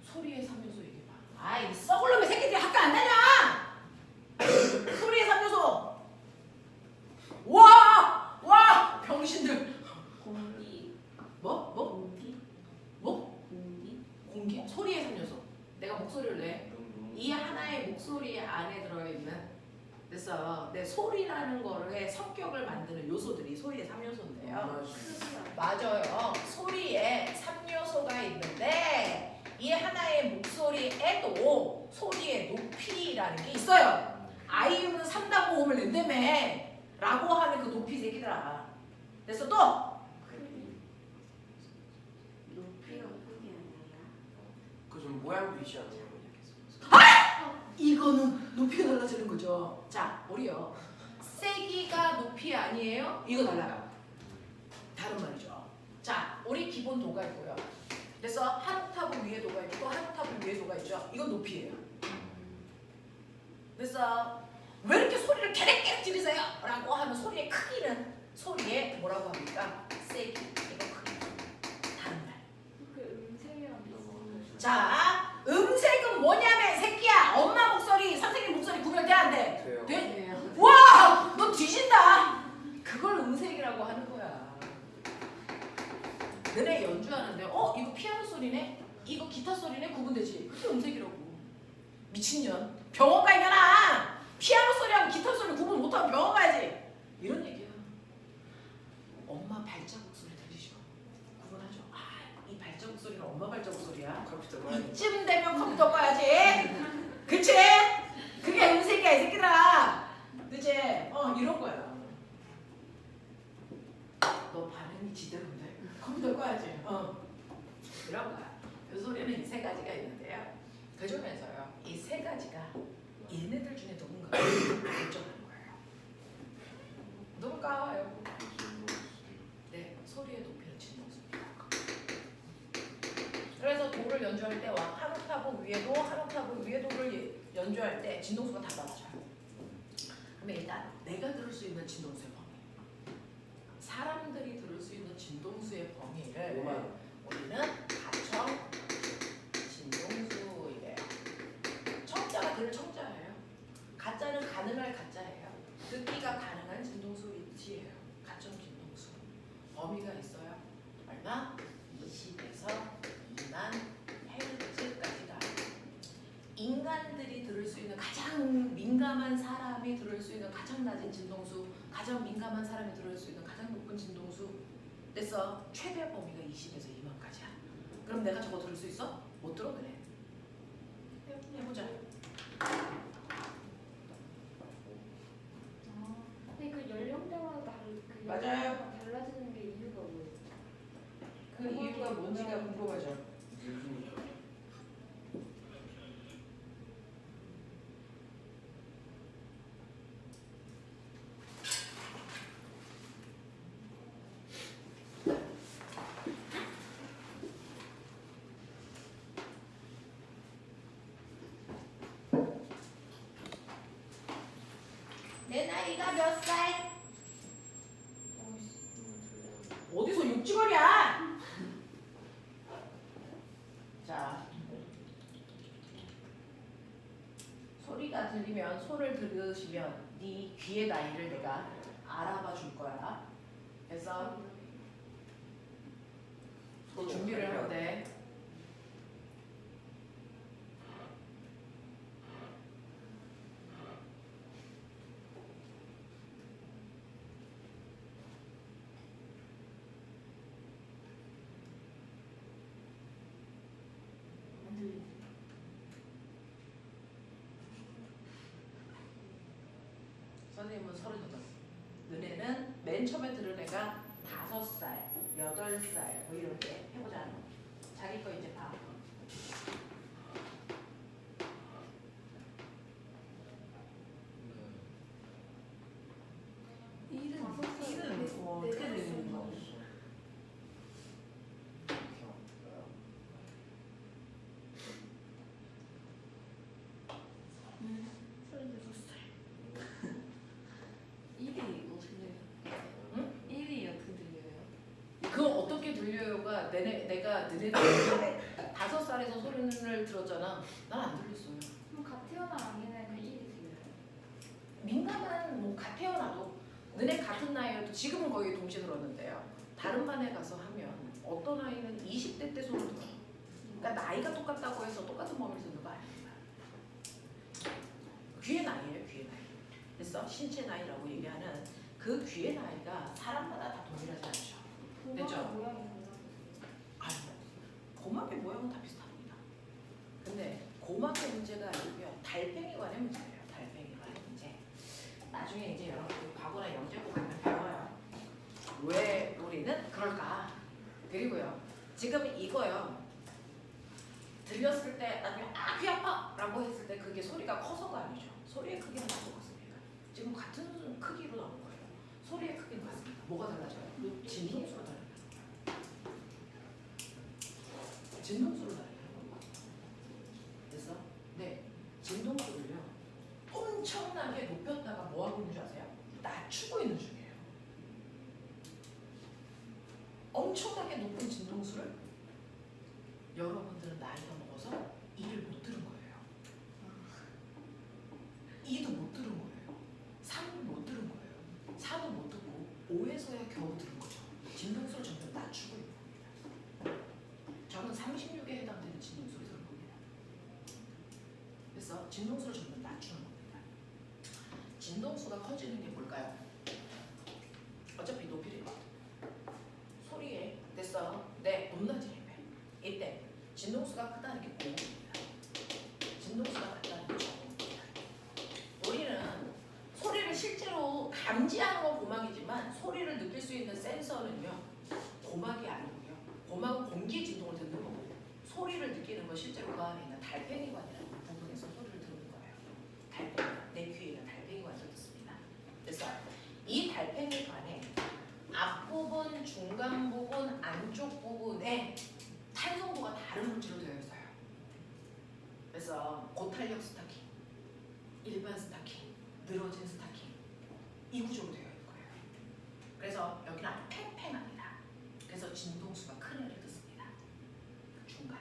소리의 3요소 얘기해봐. 아이 썩을 놈의 새끼들이 학교 안 다녀. 소리의 3요소. 와 병신들. 공기. 뭐? 공기. 뭐? 공기. 공기? 소리의 3요소. 내가 목소리를 내. 이 하나의 목소리 안에 들어있는 그래서 내 소리라는 거를 성격을 만드는 요소들이 소리의 3요소인데요. 맞아요. 소리에 3요소가 있는데 이 하나의 목소리에도 소리의 높이라는 게 있어요. 아이유는 3단 고음을 낸다며 라고 하는 그 높이 새끼들아. 그래서 또 크기. 높이가 크기 아니라. 그좀 모양 빛이 아니에요. 이거는 높이가 달라지는 거죠. 자, 우리요. 세기가 높이 아니에요? 이거 달라요. 다른 말이죠. 자, 우리 기본 도가 있고요. 그래서 한 옥타브 위에 도가 있고 또 한 옥타브 위에 도가 있죠. 이건 높이예요. 그래서 왜 이렇게 소리를 캐릭캐릭 지르세요? 라고 하는 소리의 크기는 소리의 뭐라고 합니까? 세기. 이거 크기. 다른 말. 그 음색이랑 비슷한. 자, 음색은 뭐냐면 새끼야. 엄마 목소리, 선생님 목소리 구별돼 안 돼? 돼요. 돼? 와, 너 뒤진다. 그걸 음색이라고 하는 거야. 너네 연주하는데 이거 피아노 소리네? 이거 기타 소리네 구분되지? 그게 음색이라고. 미친년. 병원 가 이년아. 피아노 소리하고 기타 소리 구분 못하면 병원 가야지. 이런 얘기야. 엄마 발자국 소리 들리죠? 구분하죠? 아, 이 발자국 소리는 엄마 발자국 소리야. 컴퓨터 봐야 이쯤 되면 컴퓨터 봐야지. 그치? 그게 음색이야 이 새끼들아. 그치? 이런 거야. 너 반응이 지대로인데 컴퓨터 꺼야지. 이런 거야. 그 소리는 이 세 가지가 있는데요. 그 중에서요, 이 세 가지가 얘네들 중에 누군가 결정하는 거예요. 누굴까요? 네, 소리의 높이는 진동수입니다. 그래서 도를 연주할 때와 한 옥타브 위에도 한 옥타브 위에 도를 연주할 때 진동수가 다 달라져요. 그러면 일단 내가 들을 수 있는 진동수의 범위, 사람들이 들을 수 있는 진동수의 범위를 우리는 가청 진동수이래요. 청자가 들을 청자예요. 가짜는 가능할 가짜예요. 듣기가 가능한 진동수 위치예요. 가청 진동수. 범위가 있어요. 얼마? 20에서 2만 헤르츠까지가. 인간들이 들을 수 있는 가장 민감한 사람이 들을 수 있는 가장 낮은 진동수, 가장 민감한 사람이 들을 수 있는 가장 높은 진동수. 됐어. 최대 범위가 20에서 2만까지야. 그럼 내가 저거 들을 수 있어? 못 들어 그래. 해보자. 근데 그 연령대마다 맞아요. 달라지는 게 이유가 뭐예요? 그 이유가 뭔지가 궁금하죠. 내 나이가 몇 살? 어디서 육지거리야? 자, 소리가 들리면 소를 들으시면 네 귀의 나이를 내가 알아봐 줄 거야. 그래서 준비를 하면 돼. 선생님은 38. 너네는 맨 처음에 들은 애가 5살, 8살 뭐 이렇게 해보자. 자기 거 이제 봐. 일은 어떻게 되는 거? 그거 어떻게 들려요가 내가 너네들 5살에서 소리를 들었잖아. 난 안 들렸어요. 그럼 갓 태어난 아기는 그 일이 들려요? 민감한 갓 태어나도 너네 같은 나이여도 지금은 거의 동시에 들었는데요. 다른 반에 가서 하면 어떤 아이는 20대 때 소리 들어요. 그러니까 나이가 똑같다고 해서 똑같은 범위를 듣는 거 아닙니다. 귀의 나이예요, 귀의 나이. 그래서 신체 나이라고 얘기하는 그 귀의 나이가 사람마다 다 동일하지 않죠. 됐죠? 모양이 달라요. 아니, 고막의 모양은 다 비슷합니다. 근데 고막의 문제가 아니고요. 달팽이 관의 문제예요. 달팽이 관의 문제. 나중에 이제 여러분 과거나 영재고 가면 배워요. 왜 우리는 그럴까? 그리고요. 지금 이거요. 들렸을 때 나중에 귀 아파! 라고 했을 때 그게 소리가 커서가 아니죠. 소리의 크기는 다 똑같습니다. 지금 같은 크기로 나온 거예요. 소리의 크기는 같습니다. 뭐가 달라져요? 진동수가 달라요. 진동수로 달라요. 그래서 네, 진동수를요 엄청나게 높였다가 뭐 하고 있는 줄 아세요? 낮추고 있는 중이에요. 엄청나게 높은 진동수를 여러분들은 나이가 먹어서 이를 못 들은 거예요. 이도 못 들은 거예요. 3은 못 들은 거예요. 4도 못 듣고 5에서야 겨우 들은 거죠. 진동수를 점점 낮추고 있는 겁니다. 저는 이건 36에 해당되는 진동수를 들은 겁니다. 그래서 진동수를 점점 낮추는 겁니다. 진동수가 커지는 게 뭘까요? 어차피 높이를 소리에 됐어. 네, 높낮이를 해. 이때 진동수가 크다는 게 고음입니다. 진동수가 크다는 게 고음입니다. 우리는 소리를 실제로 감지하는 건 고막이지만 소리를 느낄 수 있는 센서는요 고막이 아니고요. 고막은 공기의 진동을 듣는 거고 소리를 느끼는 건 실제로 그 안에 있는 달팽이관이라는 부분에서 소리를 듣는 거예요. 달팽이, 내 귀에 있는 달팽이관에서 듣습니다. 그래서 이 달팽이관에 앞부분, 중간 부분, 안쪽 부분에 탄성도가 다른 물질로 되어 있어요. 그래서 고탄력 스타킹, 일반 스타킹, 늘어진 스타킹 이 구조로 되어 있는 거예요. 그래서 여기는 아주 팽팽합니다. 그래서 진동수가 큰 애를 듣습니다. 중간,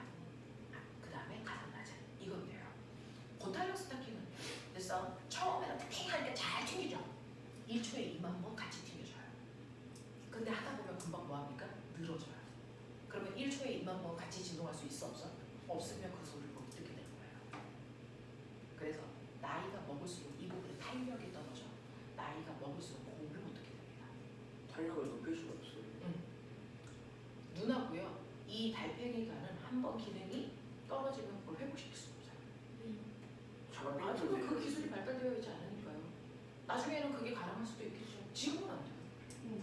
그 다음에 가장 낮은 이건 돼요. 고탄력 스타킹은 그래서 처음에는 팽하니까 잘 튕기죠. 1초에 2만 번 같이 튕겨져요. 근데 하다 보면 금방 뭐합니까? 늘어져요. 그러면 1초에 2만 번 같이 진동할 수 있어 없어? 없으면 그 소리를 못 듣게 되는 거예요. 그래서 나이가 먹을수록 이 부분에 탄력이 떨어져. 나이가 먹을수록 고음을 못 듣게 됩니다. 탄력을 높일 수가 없어요. 눈하고요. 이 달팽이관은 한 번 기능이 떨어지면 그걸 회복시킬 수 없어요. 아직은 그 기술이 발달되어 있지 않으니까요. 나중에는 그게 가능할 수도 있겠죠. 지금은 안 돼요.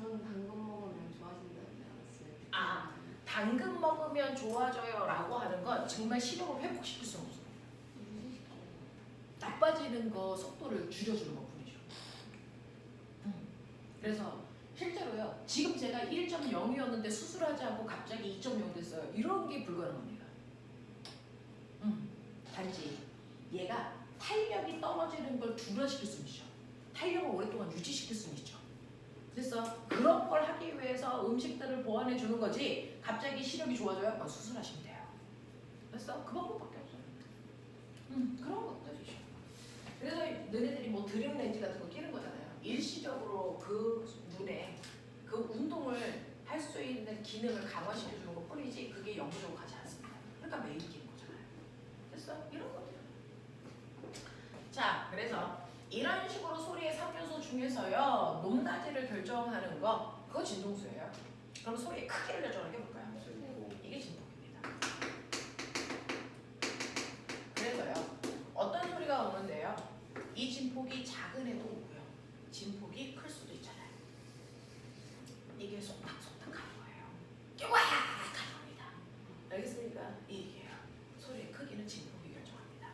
저는 당근 먹으면 좋아진다는 줄 알았어요. 아, 당근 먹으면 좋아져요 라고 하는 건 정말 시력을 회복시킬 수는 없어요. 나빠지는 거 속도를 줄여주는 것 뿐이죠. 그래서 실제로요. 지금 제가 1.0이었는데 수술하지 않고 갑자기 2.0 됐어요. 이런 게 불가능합니다. 단지 얘가 탄력이 떨어지는 걸 둔화시킬 수는 있죠. 탄력을 오랫동안 유지시킬 수는 있죠. 그래서 그런 걸 하기 위해서 음식들을 보완해 주는 거지 갑자기 시력이 좋아져요? 그럼 수술하시면 돼요. 그래서 그 방법밖에 없어요. 그런 것들이죠. 그래서 너네들이 뭐 드림 렌즈 같은 거 끼는 거잖아요. 일시적으로 그 눈에 그 운동을 할 수 있는 기능을 강화시켜 주는 것 뿐이지 그게 영구적으로 가지 않습니다. 그러니까 매일 끼는 거잖아요. 그래서 이런 것들. 자, 그래서 이런 식으로 소리의 3요소 중에서요 높낮이를 결정하는 거 그거 진동수예요. 그럼 소리의 크기를 결정하는 게 뭘까요? 이게 진동입니다. 그래서요 어떤 소리가 오는데요 이 진폭이 작은 애도 오고요 진폭이 클 수도 있잖아요. 이게 속닥속닥 하는 거예요. 와 하는 겁니다. 알겠습니까? 이게요 소리의 크기는 진폭이 결정합니다.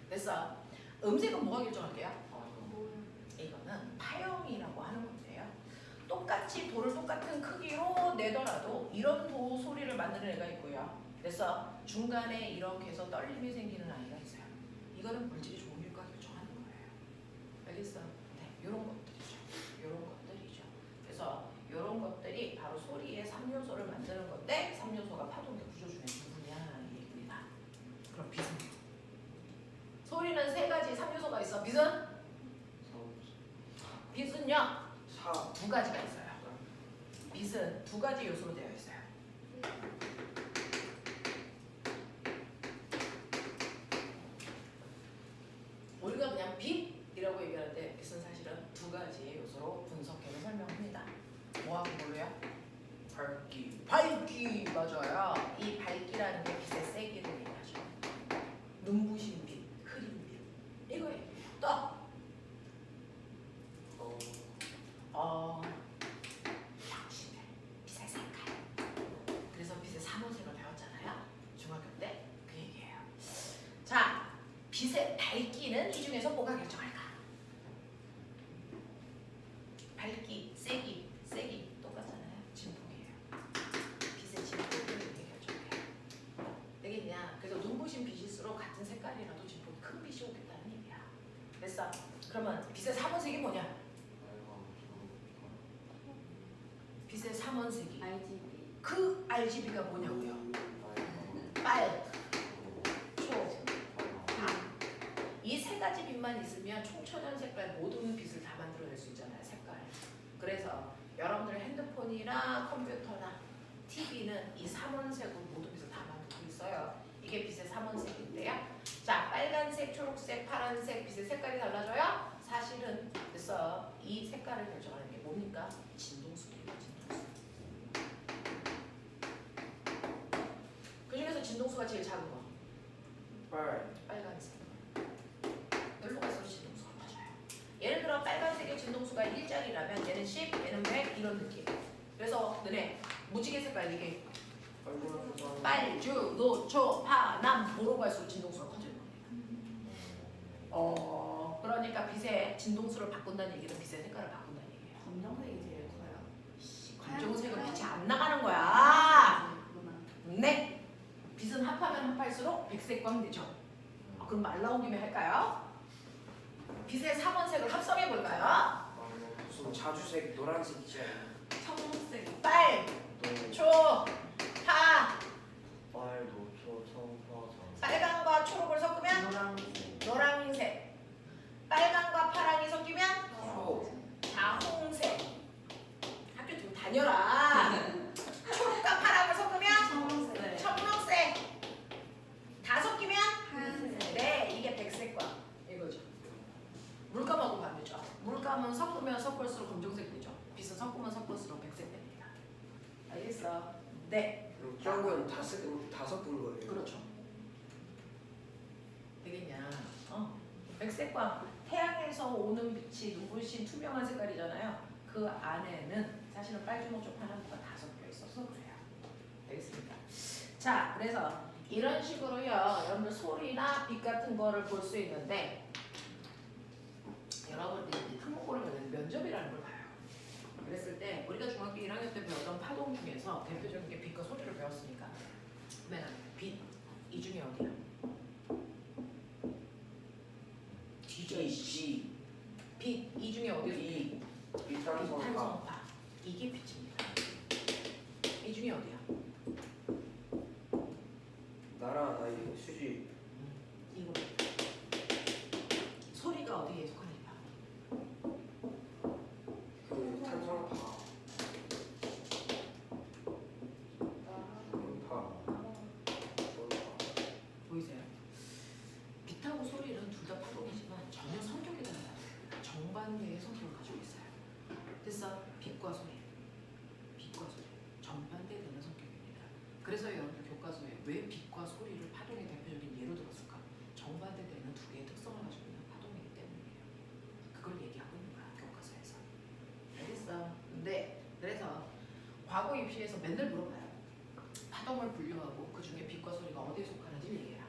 그래서 음색은 뭐가 결정할게요? 이거는 파형이라고 하는 건데요. 똑같이 돌을 똑같은 크기로 내더라도 이런 도 소리를 만드는 애가 있고요. 그래서 중간에 이렇게 해서 떨림이 생기는 아이가 있어요. 이거는 물질이 종류가 결정하는 거예요. 알겠어? 네, 이런 것들이죠. 이런 것들이죠. 그래서 이런 것들이 바로 소리의 3요소를 만드는 건데 3요소가 파동의 구조 중에 누구냐 이 얘기입니다. 그럼 빛은? 소리는 세 가지 3요소가 있어. 빛은? 빛은요 두 가지가 있어요. 빛은 두 가지 요소로 되어 있어요. 우리가 그냥 빛이라고 얘기하는데 빛은 사실은 두 가지의 요소로 분석해서 설명합니다. 뭐하고 뭘로요? 밝기. 밝기 맞아요. 이 밝기라는 게 빛의 세기를 얘기하죠. 눈부신 빛, 흐린 빛 이거예요. 또 당신의 빛의 색깔. 그래서 빛의 삼원색을 배웠잖아요. 중학교 때 그 얘기예요. 자, 빛의 밝기는 이 중에서 뭐가 결정할까? 밝기, 세기 똑같잖아요. 진폭이에요. 빛의 진폭을 이렇게 결정해요. 되겠냐? 그래서 눈부신 빛일수록 같은 색깔이라도 진폭이 큰 빛이 오겠다는 얘기야. 됐어? 그러면 빛의 삼원색이 뭐냐? 빛의 삼원색이 RGB. 그 RGB가 뭐냐고요? 빨, 초, 다. 이 세 가지 빛만 있으면 총천연 색깔 모든 빛을 다 만들어낼 수 있잖아요. 색깔. 그래서 여러분들 핸드폰이나 컴퓨터나 TV는 이 삼원색으로 모든 빛을 다 만들고 됐어요. 이게 빛의 3원색인데요. 자, 빨간색, 초록색, 파란색 빛의 색깔이 달라져요? 사실은 됐어요. 이 색깔을 결정하는 게 뭡니까? 진동수예요. 진동수. 그 중에서 진동수가 제일 작은 거. 빨간색. 여기로 갈수록 진동수가 맞아요. 예를 들어 빨간색의 진동수가 1짜리라면 얘는 10, 얘는 100 이런 느낌. 그래서 너네 무지개 색깔 이게 빨주, 노초, 파, 남, 보로 갈수록 진동수가 커지는 겁니다. 그러니까 빛의 진동수를 바꾼다는 얘기는 빛의 색깔을 바꾼다는 얘기예요. 검정색이 제일 커요. 검정색은 빛이 안 나가는 거야. 그렇구나. 네. 빛은 합하면 합할수록 백색광 되죠. 그럼 말 나온 김에 할까요? 빛의 3원색을 합성해 볼까요? 무슨 자주색 노란색이지 않나? 청색. 빨, 초, 파. 빨강과 초록을 섞으면 노란색. 노란색. 빨강과 파랑이 섞이면 자홍색. 학교 좀 다녀라. 초록과 파랑을 섞으면 청색. 청록색. 다 섞이면 하얀색. 네, 이게 백색광 이거죠. 물감하고 반대죠. 물감은 섞으면 섞을수록 검정색 되죠. 빛은 섞으면 섞을수록 백색 됩니다. 알겠어? 네, 짱은 다 섞은 거예요. 그렇죠. 되겠냐? 백색광, 태양에서 오는 빛이 눈부신 투명한 색깔이잖아요. 그 안에는 사실은 빨주노초 파란색가 다 섞여 있어서 그래요. 되겠습니까? 자, 그래서 이런 식으로요, 여러분들 소리나 빛 같은 거를 볼 수 있는데, 여러분들이 특목고를 배우는 면접이라는 걸 봐요. 그랬을 때 우리가 중학교 1학년 때 배웠던 파동 중에서 대표적인 게 빛과 소리를 배웠으니까, 그러면 빛 이 중에 어디야? DJ 빛 이 중에 어디서 빛? 일단성파 탄성파. 이게 빛입니다. 이 중에 어디야? 나라 나이 수지 이거. 소리가 어디에 속하는지 봐. 그 탄성파 음파 보이세요? 빛하고 소리는 둘 다 파동이지만 전혀 성격이 달라요. 정반대의 성격을 가지고 있어요. 됐어? 빛과 소리. 빛과 소리. 정반대되는 성격입니다. 그래서 여러분들 교과서에 왜 빛과 소리를 파동의 대표적인 예로 들었을까? 정반대되는 두 개의 특성을 가지고 있는 파동이기 때문이에요. 그걸 얘기하고 있는 거야, 교과서에서. 알겠어? 네. 그래서 과거 입시에서 맨날 물어봐요. 파동을 분류하고 그 중에 빛과 소리가 어디에 속하는지 얘기해라.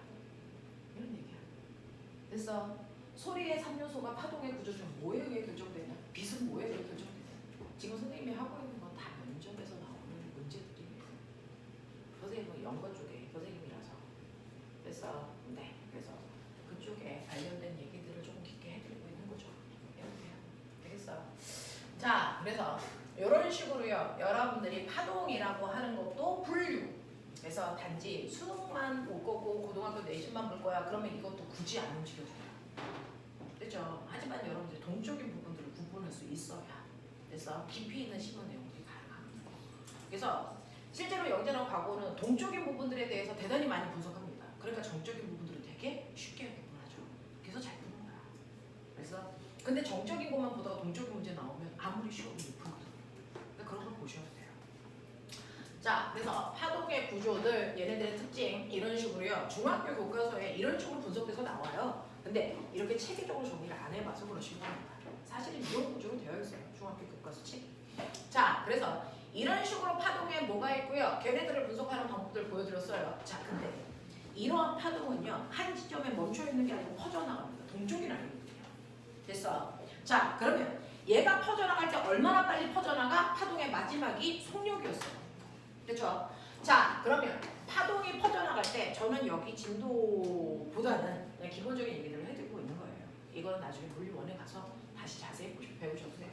이런 얘기야. 됐어? 소리의 3요소가 파동의 구조 중 뭐에 의해 결정되냐? 빛은 뭐에 의해 결정되냐? 지금 선생님이 하고 있는 건 다 면접에서 나오는 문제들이에요. 선생님은 연구 쪽에 선생님이라서. 됐어? 네. 그래서 그쪽에 관련된 얘기들을 조금 깊게 해드리고 있는 거죠. 이렇게요. 되겠어? 자, 그래서 이런 식으로요. 여러분들이 파동이라고 하는 것도 분류. 그래서 단지 수능만 볼 거고 고등학교 내신만 볼 거야. 그러면 이것도 굳이 안 움직여줘요. 그렇죠? 하지만 여러분들이 동적인 부분들을 구분할 수 있어야 그래서 깊이 있는 심화 내용들이 가능합니다. 그래서 실제로 영재나 과거는 동적인 부분들에 대해서 대단히 많이 분석합니다. 그러니까 정적인 부분들은 되게 쉽게 구분하죠. 그래서 잘 푸는 거야. 그래서 근데 정적인 것만 보다가 동적인 문제 나오면 아무리 쉬워도 못 풀거든요. 그러니까 그런 걸 보셔야 돼요. 자, 그래서 파동의 구조들, 얘네들의 특징 이런 식으로요. 중학교 교과서에 이런 식으로 분석돼서 나와요. 근데 이렇게 체계적으로 정리를 안 해봐서 그러신 겁니다. 사실은 이런 구조로 되어 있어요. 중학교 교과서 책. 자, 그래서 이런 식으로 파동에 뭐가 있고요. 걔네들을 분석하는 방법들 보여드렸어요. 자, 근데 이러한 파동은요. 한 지점에 멈춰 있는 게 아니고 퍼져나갑니다. 동쪽이 아니거든요. 됐어? 자, 그러면 얘가 퍼져나갈 때 얼마나 빨리 퍼져나가? 파동의 마지막이 속력이었어요. 그렇죠? 자, 그러면 파동이 퍼져나갈 때 저는 여기 진도보다는 그냥 기본적인 얘기들을 해드리고 있는 거예요. 이거는 나중에 물리원에 가서 다시 자세히 배우셔도 돼요.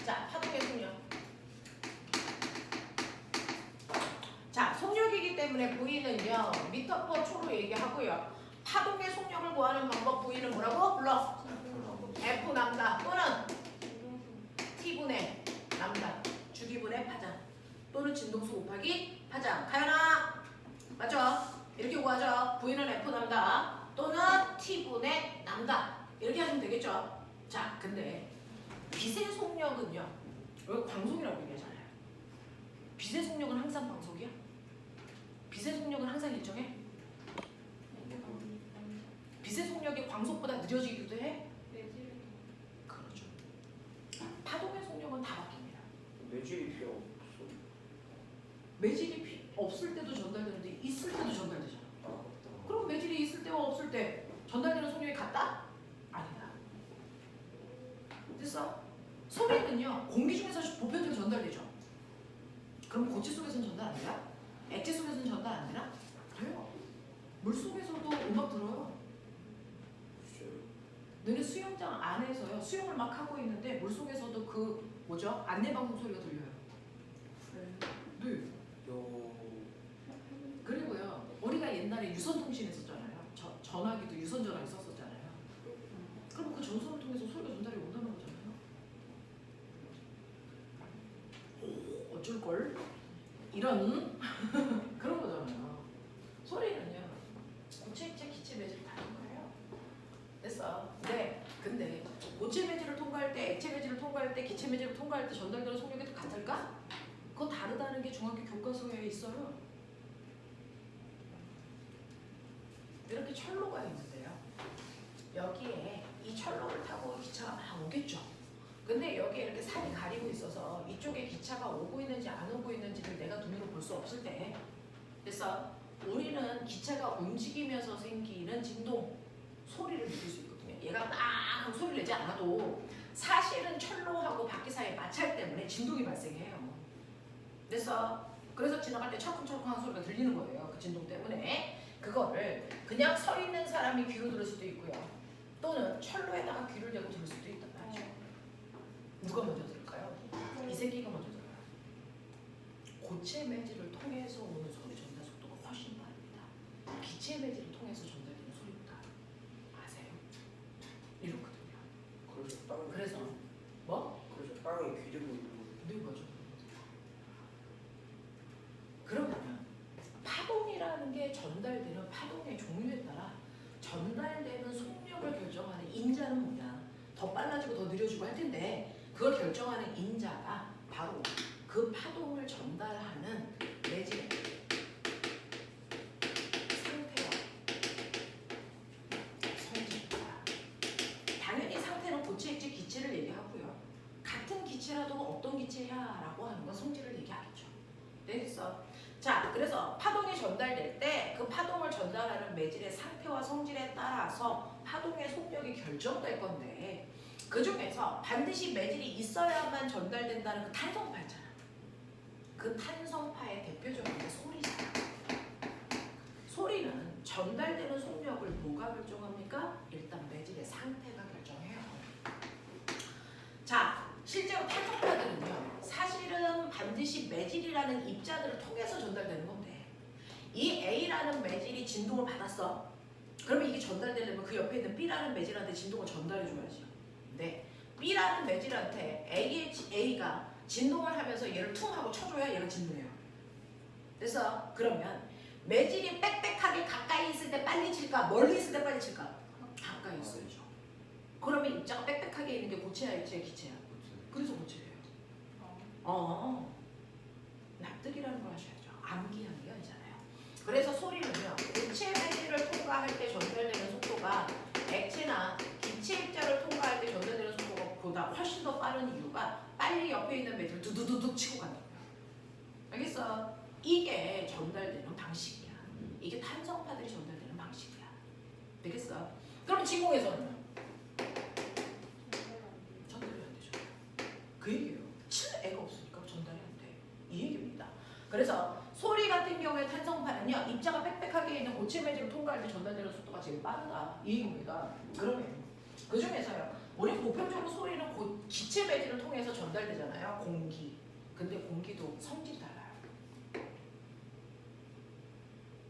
자, 파동의 속력. 자, 속력이기 때문에 V는요. 미터 퍼 초로 얘기하고요. 파동의 속력을 구하는 방법 V는 뭐라고? 불러. F 남다 또는 T분의 남다. 주기분의 파장. 또는 진동수 곱하기 파장. 가연아 맞죠? 이렇게 구하죠. V는 F 남다 또는 T분의 남다 이렇게 하시면 되겠죠. 자, 근데 빛의 속력은요. 여기 광속이라고 얘기하잖아요. 빛의 속력은 항상 광속이야? 빛의 속력은 항상 일정해? 빛의 속력이 광속보다 느려지기도 해? 그렇죠. 파동의 속력은 다 바뀝니다. 매질이 필요 없어. 매질이 없을 때도 전달되는데 있을 때도 전달되잖아. 아, 그럼 매질이 있을 때와 없을 때 전달되는 속력이 같다? 아니다. 됐어? 소리는요 공기 중에서 보편적으로 전달되죠. 그럼 고체 속에서는 전달 안 되나? 액체 속에서는 전달 안 되나? 돼요. 물 속에서도 음악 들어요. 글쎄요. 너네 수영장 안에서요 수영을 막 하고 있는데 물 속에서도 그 뭐죠? 안내방송 소리가 들려요. 네. 요. 그리고요 우리가 옛날에 유선통신 했었잖아요. 전화기도 유선 전화기 썼었잖아요. 그럼 그 전선을 통해서 소리가 전달이 온다는 거잖아요. 오, 어쩔걸? 이런 그런 거잖아요. 소리는요 고체, 액체, 기체, 매질 다른 거예요. 됐어. 네. 근데 고체 매질을 통과할 때, 액체 매질을 통과할 때, 기체 매질을 통과할 때 전달되는 속력이 같을까? 그거 다르다는 게 중학교 교과서에 있어요. 이렇게 철로가 있는데요. 여기에 이 철로를 타고 기차가 막 오겠죠. 근데 여기에 이렇게 산이 가리고 있어서 이쪽에 기차가 오고 있는지 안 오고 있는지를 내가 눈으로 볼 수 없을 때, 그래서 우리는 기차가 움직이면서 생기는 진동, 소리를 느낄 수 있거든요. 얘가 막 하고 소리를 내지 않아도 사실은 철로하고 바퀴 사이의 마찰 때문에 진동이 발생해요. 그래서 지나갈 때 철컹철컹한 소리가 들리는 거예요. 그 진동 때문에. 그거를 그냥 서 있는 사람이 귀로 들을 수도 있고요. 또는 철로에다가 귀를 대고 들을 수도 있단 말이죠. 누가 먼저 들을까요? 이 새끼가 먼저 들어요. 고체 매질을 통해서 오는 소리 전달 속도가 훨씬 빠릅니다. 기체 매질을 통해서 전달되는 소리보다. 아세요? 이렇거든요. 그래서 땅이. 그래서 뭐? 그래서 땅이 기르고 있는 거예요. 네, 맞아. 그러면 파동이라는 게 전달되는 파동의 종류에 따라 전달되는 속력을 결정하는 인자는 뭐냐? 더 빨라지고 더 느려지고 할 텐데 그걸 결정하는 인자가 바로 그 파동을 전달하는 매질의 상태와 성질입니다. 당연히 상태는 고체, 액체, 기체를 얘기하고요. 같은 기체라도 어떤 기체야라고 하는 건 성질을 얘기하겠죠. 되겠어? 자, 그래서 파동이 전달될 때 그 파동을 전달하는 매질의 상태와 성질에 따라서 파동의 속력이 결정될 건데 그 중에서 반드시 매질이 있어야만 전달된다는 그 탄성파 있잖아. 그 탄성파의 대표적인 게 소리잖아. 소리는 전달되는 속력을 뭐가 결정합니까? 일단 매질의 상태가 결정해요. 자, 실제로 탄성파들은요 사실은 반드시 매질이라는 입자들을 통해서 전달되는 건데 이 A라는 매질이 진동을 받았어. 그러면 이게 전달되려면 그 옆에 있는 B라는 매질한테 진동을 전달해줘야지. 근데 B라는 매질한테 A가 진동을 하면서 얘를 퉁 하고 쳐줘야 얘가 진동해요. 그래서 그러면 매질이 빽빽하게 가까이 있을 때 빨리 칠까 멀리 있을 때 빨리 칠까? 가까이 있어야죠. 그러면 입자가 빽빽하게 있는 게 고체야, 액체야, 기체야? 그래서 고체예요. 납득이라는 걸 하셔야죠. 암기하는 게 아니잖아요. 그래서 소리는요, 고체 매질을 통과할 때 전달되는 속도가 액체나 기체 입자를 통과할 때 전달되는 속도보다 훨씬 더 빠른 이유가 빨리 옆에 있는 매질을 두두두둑 치고 간다고요. 알겠어? 이게 전달되는 방식이야. 이게 탄성파들이 전달되는 방식이야. 되겠어? 그럼 진공에서는 전달이 안 되죠. 그 얘기예요. 칠 애가 없으니까 전달이 안 돼. 이 얘기입니다. 그래서 소리 같은 경우에 탄성파는요 입자가 빽빽하게 있는 고체 매질을 통과할 때 전달되는 속도가 제일 빠르다. 이 얘기입니다. 그러면 그 중에서요 우리 보편적으로 소리는 기체 매질을 통해서 전달되잖아요. 공기. 근데 공기도 성질이 달라요.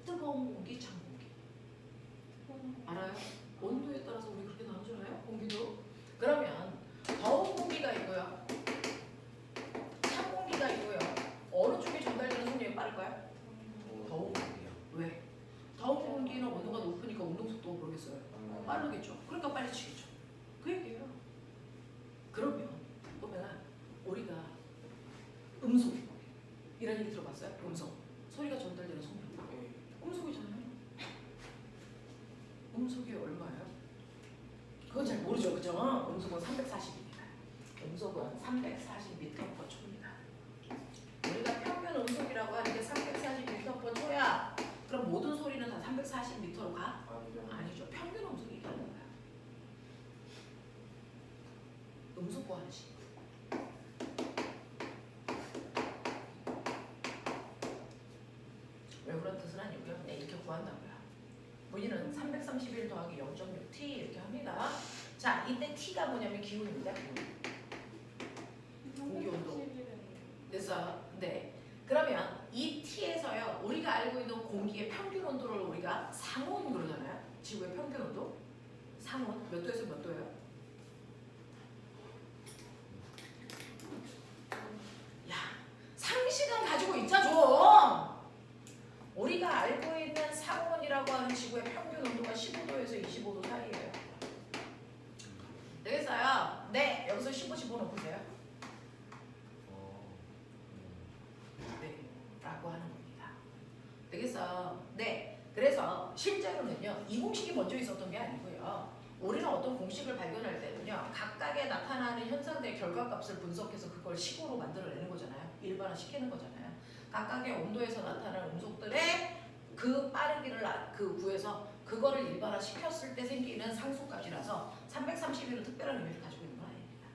뜨거운 공기, 찬 공기. 알아요? 온도에 따라서 우리 그렇게 나누잖아요. 공기도. 그러면 더운 공기가 있고요. 찬 공기가 있고요. 어느 쪽에 전달되는 속력이 빠를까요? 더운 공기요. 왜? 소리가 빨리 치겠죠. 그 얘기예요. 그러면 보면 우리가 음속 이런 얘기 들어봤어요? 음속 소리가 전달되는 속력. 네. 음속이잖아요. 음속이 얼마예요? 그건 잘 모르죠, 그죠? 음속은 340입니다. 음속은 340m/초입니다. 우리가 평균 음속이라고 하는 게 340m/초야. 그럼 모든 소리는 다 340m로 가? 아니죠. 아니죠. 평균 음속 얘기하는 거야. 음속 구하는 식. 왜 그런 뜻은 아니고요. 그냥 이렇게 구한다고요. 본인은 331 더하기 0.6t 이렇게 합니다. 자, 이때 t가 뭐냐면 기온입니다. 공기 온도. 그래서 네. 그러면 이 t에서요. 우리가 알고 있는 공기의 평균 온도를 우리가 상온 그러잖아요. 지구의 평균 온도. 상온 몇 도에서 몇 도예요? 야, 상식은 가지고 있자 좀. 우리가 알고 있는 상온이라고 하는 지구의 평균 온도가 15도에서 25도 사이예요. 되겠어요? 네, 여기서 15, 15 넣으세요. 네, 라고 하는 겁니다. 되겠어? 네, 그래서 실제로는요, 이 공식이 먼저 있었던 게 아니고요. 우리는 어떤 공식을 발견할 때는요, 각각에 나타나는 현상들의 결과값을 분석해서 그걸 식으로 만들어내는 거잖아요. 일반화 시키는 거잖아요. 각각의 온도에서 나타나는 음속들의 그 빠르기를 구해서 그거를 일반화 시켰을 때 생기는 상수값이라서 331은 특별한 의미를 가지고 있는 건 아닙니다.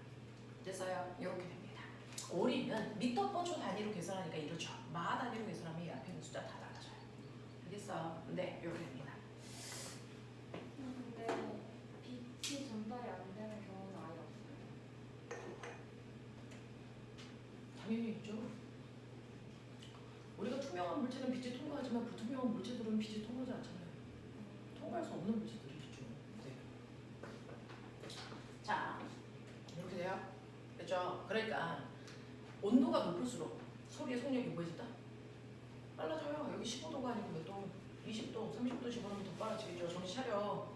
됐어요? 이렇게 됩니다. 우리는 미터/초 단위로 계산하니까 이렇죠. 마 단위로 계산하면 이 앞에 있는 숫자 다 달라져요. 알겠어? 네, 이렇게 됩니다. 근데 빛이 전달이 안 되는 경우는 아예 없어요. 당연히 있죠. 우리가 투명한 물체는 빛이 통과하지만 불투명한 물체들은 빛이 통과하지 않잖아요. 통과할 수 없는 물체들이 있죠. 네. 자, 이렇게 돼요. 됐죠? 그러니까 온도가 높을수록 소리의 속력이 뭐해진다? 빨라져요. 여기 15도가 아니고 몇 도? 20도, 30도 집어넣으면 더 빨라지겠죠. 정신 차려.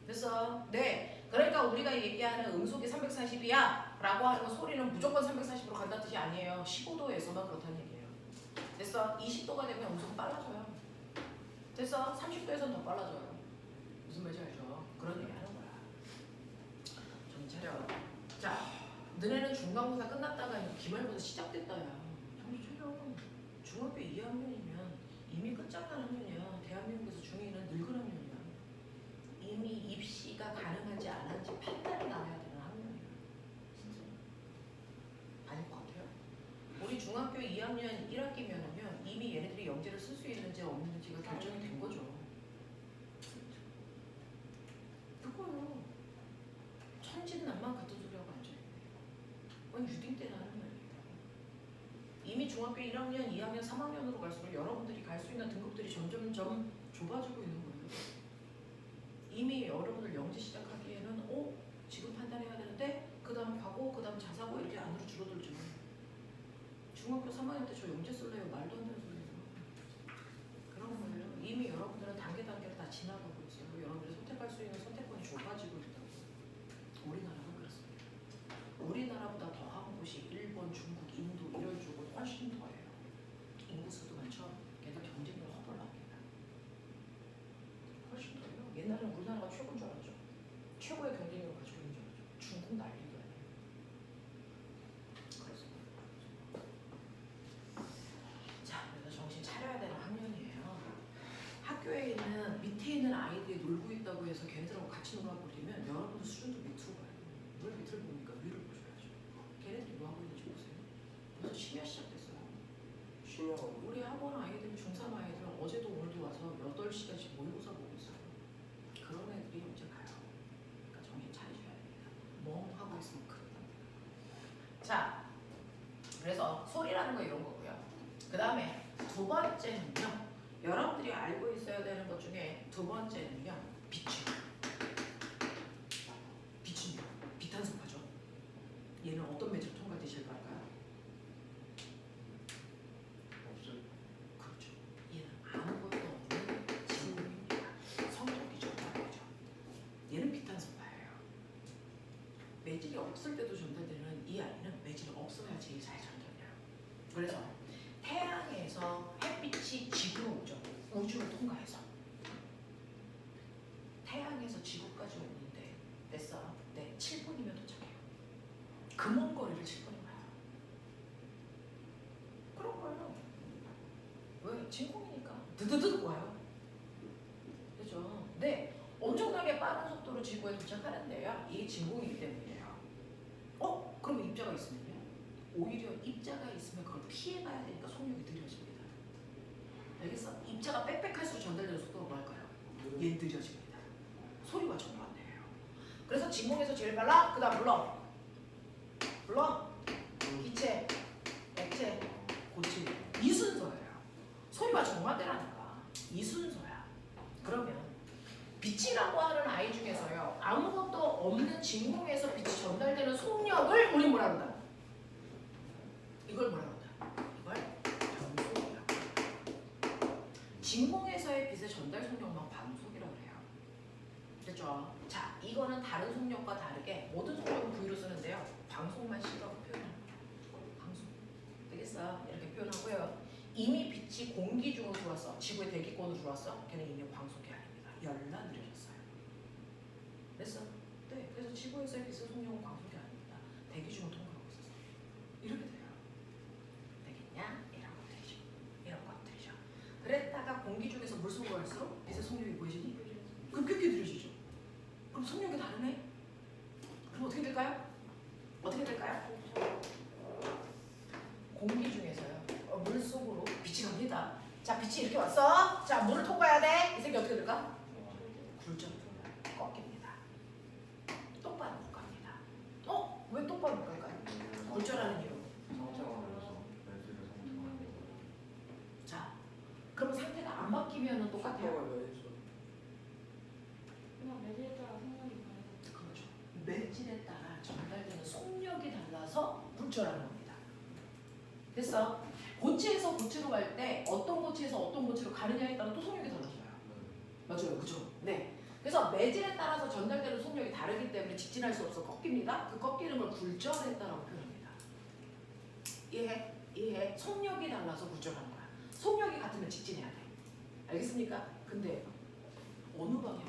됐어? 네. 그러니까 우리가 얘기하는 음속이 340이야 라고 하는 건 소리는 무조건 340으로 간다는 뜻이 아니에요. 15도에서만 그렇다는 얘기예요. 됐어? 20도가 되면 음속은 빨라져요. 됐어? 30도에서는 더 빨라져요. 무슨 말인지 알죠? 그런 얘기 하는 거야. 정신 차려. 자, 너네는 중간고사 끝났다가 기말고사 시작됐다 야. 정신 차려. 중학교 2학년이면 이미 끝장난 학년이야. 대한민국에서 중2는 늙은 학년이야. 이미 입시가 가능한지 안 한지 판단이 나와야 되는 학년이야. 진짜. 아닐 것 같아요. 우리 중학교 2학년 1학기면은요 이미 얘네들이 영재를 쓸 수 있는지 없는지가 결정이 된 거죠. 그거요. 천진난만 같은 소리하고 앉아있네. 그건 유딩 때나 하는 말이에요. 이미 중학교 1학년, 2학년, 3학년으로 갈수록 여러분들이 갈 수 있는 등급들이 점점점 좁아지고 있는 거예요. 이미 여러분들 영재 시작하기에는 지금 판단해야 되는데 그 다음 과고, 그 다음 자사고 이렇게 안으로 줄어들죠. 중학교 3학년 때 저 영재 쓸래요? 말도 안 되는 소리예요. 그런 거예요. 이미 여러분들은 단계를 다 지나가고 있어요. 여러분들이 선택할 수 있는 선택권이 좁아지고 있다고. 우리나라는 그렇습니다. 우리나라보다 더한 곳이 일본, 중국, 인도 이런 쪽은 훨씬 더해요. 인구수도 많죠. 걔들 경쟁력 허벌납니다. 훨씬 더해요. 옛날에는 우리나라가 최고인 줄 알았죠. 최고의 경쟁력을 가지고 있는 줄 알았죠. 중국 난리도 아니에요. 그렇습니다. 자, 그래서 정신 차려야 되는 학년이에요. 학교에 있는 밑에 있는 아이들이 놀고 있다고 해서 걔네들하고 같이 놀아버리면 여러분들 수준도 밑으로 가요. 왜 밑을 보니까 위를 보셔야죠. 걔네들이 뭐 하고 있는지 보세요. 벌써 심야 시작됐어요. 심야 우리 학원 아이들, 중3 아이들은 어제도 오늘도 와서 8시간씩 모의고사 보고 있어요. 그런 애들이 언제 가요. 그러니까 정신 차리셔야 됩니다. 멍하고 있으면 큰일 납니다. 자, 그래서 소리라는 거 이런 거고요. 그 다음에 두 번째는요. 여러분들이 알고 있어야 되는 것 중에 두 번째는요. 빛이에요. 빛은요. 빛한성파죠. 얘는 어떤 매체를 통과해 실까요? 없어요. 그렇죠. 얘는 아무것도 없는 진동입니다. 성격이죠. 말이죠. 얘는 빛한성파예요. 매질이 없을 때도 전달되는 이 아이는 매질이 없어야 제일 잘 전달돼요. 그래서 태양에서 햇빛이 지구로 오죠. 우주를 통과해서 태양에서 지구까지 오는데 됐어요. 네, 7분이면 도착해요. 그 먼 거리를 7분이면 가요. 그런 거예요. 왜? 진공이니까 드드드 와요. 그죠? 네, 엄청나게 빠른 속도로 지구에 도착하는데요. 이게 진공이기 때문이에요. 그럼 입자가 있으면요? 오히려 입자가 있으면 그걸 피해가야 되니까 속력이 느려집니다. 알겠어? 입자가 빽빽할수록 전달되는 속도가 뭐할까요? 얘 느려집니다. 소리가 정반대예요. 그래서 진공에서 제일 빨라? 그 다음 물론 기체, 액체, 고체 이 순서예요. 소리가 정반대라니까. 이 순서야. 그러면 빛이라고 하는 아이 중에서요, 아무것도 없는 진공에서 빛이 전달되는 속력을 우리 뭐라 그런다? 이걸 뭐라 그런다? 이걸 반속이라고. 진공에서의 빛의 전달 속력만 반속이라고 그래요. 됐죠? 자, 이거는 다른 속력과 다르게 모든 속력은 V로 쓰는데요. 방속만 C라고 표현합니다. 방속. 되겠어? 이렇게 표현하고요. 이미 빛이 공기 중으로 들어왔어. 지구의 대기권으로 들어왔어. 걔는 이미 광속이 아닙니다. 열나 느려졌어요. 됐어? 네. 그래서 지구에서의 빛의 속력은 광속이 아닙니다. 대기 중을 통과하고 있어서. 이렇게 돼요. 되겠냐? 이런 것들이죠. 이런 것들이죠. 그랬다가 공기 중에서 물 속으로 갈수록 빛의 속력이 보이시니? 급격히 느려지죠. 그럼 속력이 다르네? 그럼 어떻게 될까요? 어떻게 될까요? 공기 중에서요. 물 속으로 빛이 갑니다. 자, 빛이 이렇게 왔어. 자, 물을 통과해야 돼. 이 새끼 어떻게 될까? 굴절. 꺾입니다. 똑바로 못 갑니다. 왜 똑바로 못 갈까요? 굴절하는 이유. 자, 그럼 상태가 안 바뀌면 똑같아요. 그냥 매질에 따라 성능이 다르죠. 그렇죠. 매질에 따라 전달되는 속력이 달라서 굴절하는 겁니다. 됐어? 고체에서 고체로 갈 때 어떤 고체에서 어떤 고체로 가느냐에 따라 또 속력이 달라져요. 맞아요. 그죠? 네. 그래서 매질에 따라서 전달되는 속력이 다르기 때문에 직진할 수 없어 꺾입니다. 그 꺾이는 걸 굴절했다라고 표현합니다. 이해해? 이해해? 속력이 달라서 굴절하는 거야. 속력이 같으면 직진해야 돼. 알겠습니까? 근데 어느 방향으로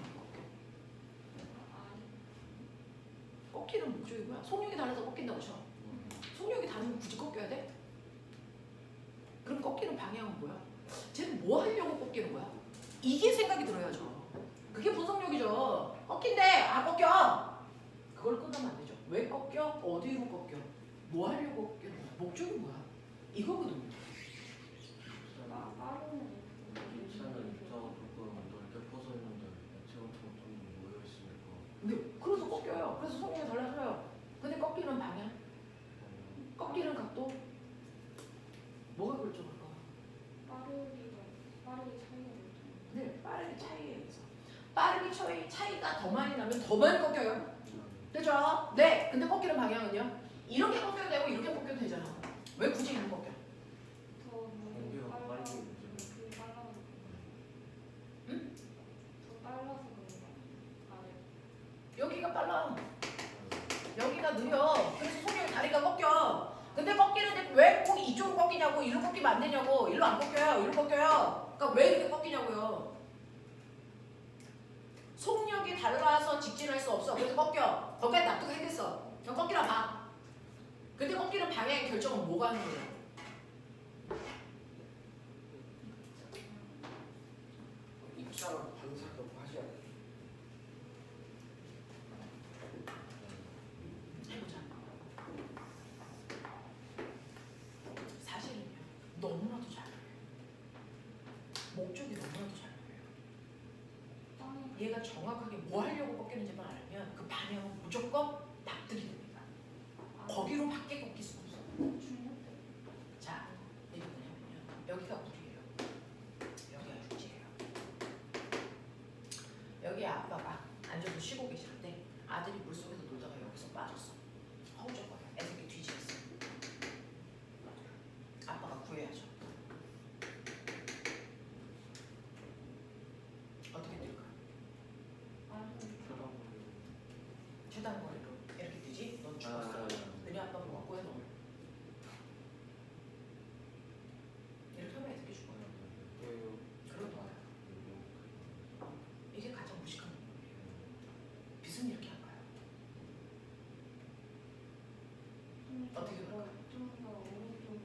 꺾여? 꺾이는 목적이 뭐야? 속력이 달라서 꺾인다고 쳐. 속력이 다르면 굳이 꺾여야 돼? 그럼 꺾이는 방향은 뭐야? 쟤는 뭐 하려고 꺾이는 거야? 이게 생각이 들어야죠. 그게 분석력이죠. 꺾인대. 꺾여. 그걸 끝나면 안 되죠. 왜 꺾여? 어디로 꺾여? 뭐 하려고 꺾이는 거야? 목적이 뭐야? 이거거든요. 빠르는 차는 입자가 조금 넓게 퍼져 있는데 액체 같은 거 좀 모여 있으니까. 근데 그래서 꺾여요. 그래서 속력이 달라져요. 근데 꺾이는 방향, 꺾이는 각도, 뭐가 결정할까? 빠르게 차이가 있죠. 네, 빠르게 차이에 의해서. 빠르게 차이가 더 많이 나면 더 많이 꺾여요. 되죠? 네. 근데 꺾이는 방향은요? 이렇게 꺾여도 되고 이렇게 꺾여도 되잖아. 왜 굳이 이렇게 꺾여? 공기가 빨리 움직이죠. 그게 빨라서 응? 더 빨라서 그런가? 아래. 여기가 빨라. 여기가 느려. 그래서 속력이 다리가 꺾여. 근데 꺾이는데 왜 꼭 이쪽으로 꺾이냐고. 이리로 꺾이면 안 되냐고. 이리로 안 꺾여요. 이리로 꺾여요. 그러니까 왜 이렇게 꺾이냐고요. 속력이 달라서 직진할 수 없어. 그래서 꺾여. 거기까지 납득하겠어. 그럼 꺾이라 봐. 근데 꺾이는 방향의 결정은 뭐가 하는 거예요? 입자가 반사도 하셔야 돼. 해보자. 사실은요. 너무나도 잘 보여요. 목적이 너무나도 잘 보여요. 얘가 정확하게 뭐 하려고 꺾이는지만 알면 그 방향은 무조건 납득이 됩니다. 거기로 밖에 꺾일 수 없어. 자, 이게 뭐냐면요. 여기가 물이에요. 여기가 육지예요. 여기 아빠가 앉아서 쉬고 계시는데 아들이 물속에서 놀다가 여기서 빠졌어. 허우적거려. 애새끼 뒤지겠어. 아빠가 구해야죠. 어떻게 될까? 최단 거리로 이렇게 되지? 죽었어. 너네 아빠 먹고 해놓은. 이렇게 하면 애들이 죽어요. 왜요? 그런 거야. 이게 가장 무식한 거예요. 빚은 이렇게 한 거야. 어떻게 그럴까? 좀더 오른쪽으로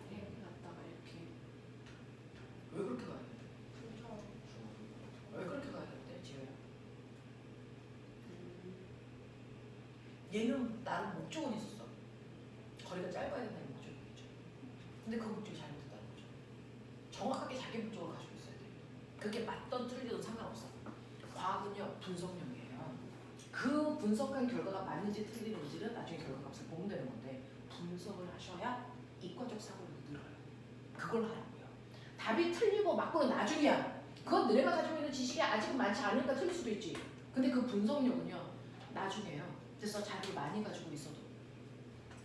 이렇게 갔다가 이렇게 왜 그렇게 가야 돼? 그죠? 왜 그렇게 가야 돼, 지효야? 얘는 나름 목적은 있었어. 거리가 짧아야 된다는 목적이 있죠. 근데 그 목적이 잘못됐다는 거죠. 정확하게 자기 목적을 가지고 있어야 돼. 그게 맞던 틀리든 상관없어. 과학은요, 분석력이에요. 그 분석한 결과가 맞는지 틀리는지는 나중에 결과값을 보면 되는 건데 분석을 하셔야 이과적 사고력이 늘어요. 그걸 하라고요. 답이 틀리고 맞고는 나중이야. 그건 너네가 가지고 있는 지식이 아직은 많지 않으니까 틀릴 수도 있지. 근데 그 분석력은요, 나중에요. 그래서 자료를 많이 가지고 있어도.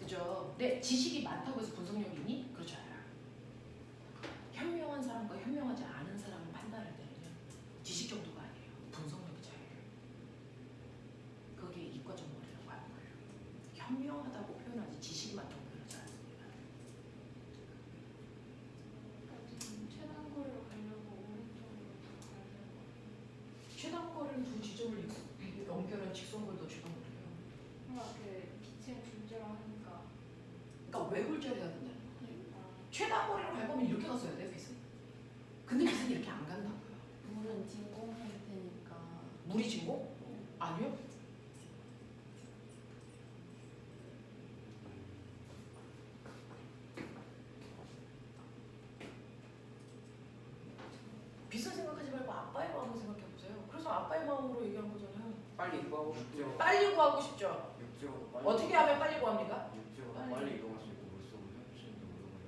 그죠? 근데 지식이 많다고 해서 분석력이 있니? 그렇지 않아요. 현명한 사람과 현명하지 않은 사람을 판단할 때는요, 지식 정도가 아니에요. 분석력이 차이예요. 그게 이과적 머리라고 하는 거예요. 현명하다고 표현하지 지식이 많다고 표현하지 않습니다. 지금 최단거리로 가려고 오른쪽으로 더 가야 되는 거 같아요. 최단거리는 두 지점을 연결한 직선거리도 최단거리예요. 뭔가 그 빛의 줄제로 하니까 그러니까 왜 골절해야 된다는 거예요. 아, 최단거리로 갈 거면 이렇게 갔어야 돼, 빗은. 근데 빗은 이렇게 안 간다고요. 물은 진공 상태니까 물이 진공? 아니요. 빗을 생각하지 말고 아빠의 마음을 생각해 보세요. 그래서 아빠의 마음으로 얘기한 거잖아요. 빨리 구하고 싶죠. 빨리 구하고 싶죠. 육지로 빨리 어떻게 하면 빨리 구합니까? 육지로 빨리. 빨리 이동할 수 있고 물속으로 헤엄치는 게 어려워요.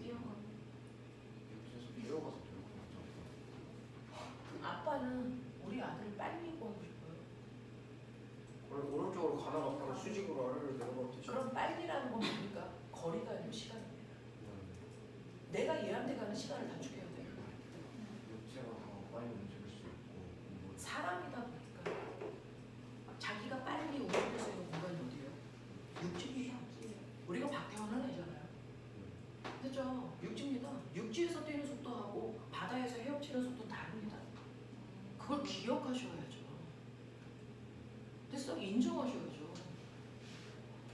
뛰어가 육지에서 뛰어가서 들고 갔죠. 아빠는 우리 아들을 빨리 구하고 싶어요. 오른쪽으로 가다가 바로 수직으로 아래로 내려가면 되죠. 그럼 빨리라는 건 뭡니까? 거리가 아니고 시간입니다. 내가 얘한테 가는 시간을 단축해야 돼요. 육지가 더 빨리 움직일 수 있고 뭐 사람이다 보니까 자기가 빨리 움직일 수 있는 공간이 어디예요? 육지입니다. 우리가 박태환 아니잖아요. 그죠? 육지입니다. 육지에서 뛰는 속도하고 바다에서 헤엄치는 속도는 다릅니다. 그걸 기억하셔야죠. 됐어? 인정하셔야죠.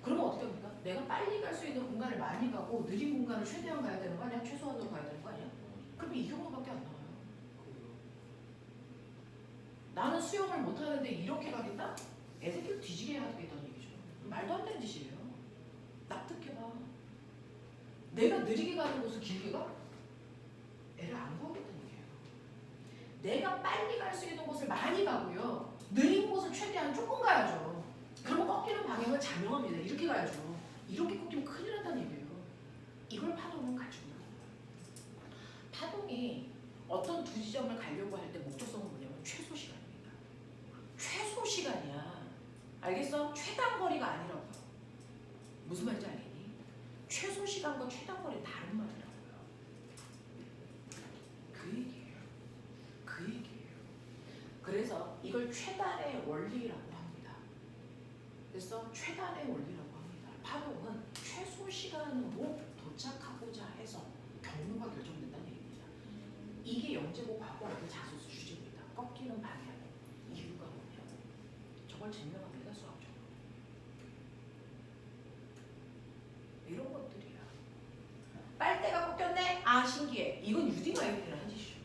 그러면 어떻게 합니까? 내가 빨리 갈 수 있는 공간을 많이 가고 느린 공간을 최대한 가야 되는 거 아니야? 최소한으로 가야 되는 거 아니야? 그럼 이 경우밖에 안 나와요. 나는 수영을 못하는데 이렇게 가겠다? 애새끼를 뒤지게 해야 되겠다는 얘기죠. 말도 안 되는 짓이에요. 납득해봐. 내가 느리게 가는 곳을 길게 가? 애를 안 구하겠다는 얘기예요. 내가 빨리 갈 수 있는 곳을 많이 가고요. 느린 곳을 최대한 조금 가야죠. 그러면 꺾이는 방향을 자명합니다. 이렇게 가야죠. 이렇게 꺾이면 큰일 난다는 얘기예요. 이걸 파동은 가지고 있는 거예요. 파동이 어떤 두 지점을 가려고 할 때 목적성은 뭐냐면 최소 시간입니다. 최소 시간이야. 알겠어? 최단거리가 아니라고요. 무슨 말인지 알겠니? 최소 시간과 최단거리는 다른 말이라고요. 그 얘기예요. 그 얘기예요. 그래서 이걸 최단의 원리라고 합니다. 그래서 최단의 원리라고 합니다. 파동은 최소 시간으로 도착하고자 해서 경로가 결정된다는 얘기입니다. 이게 영재고 과거하고 자소수 주제입니다. 꺾이는 방향. 이유가 뭐냐고. 정말 증명합니다. 수학적으로. 이런 것들이야. 빨대가 꺾였네? 아 신기해. 이건 유딩아이들이랑 한 짓이죠.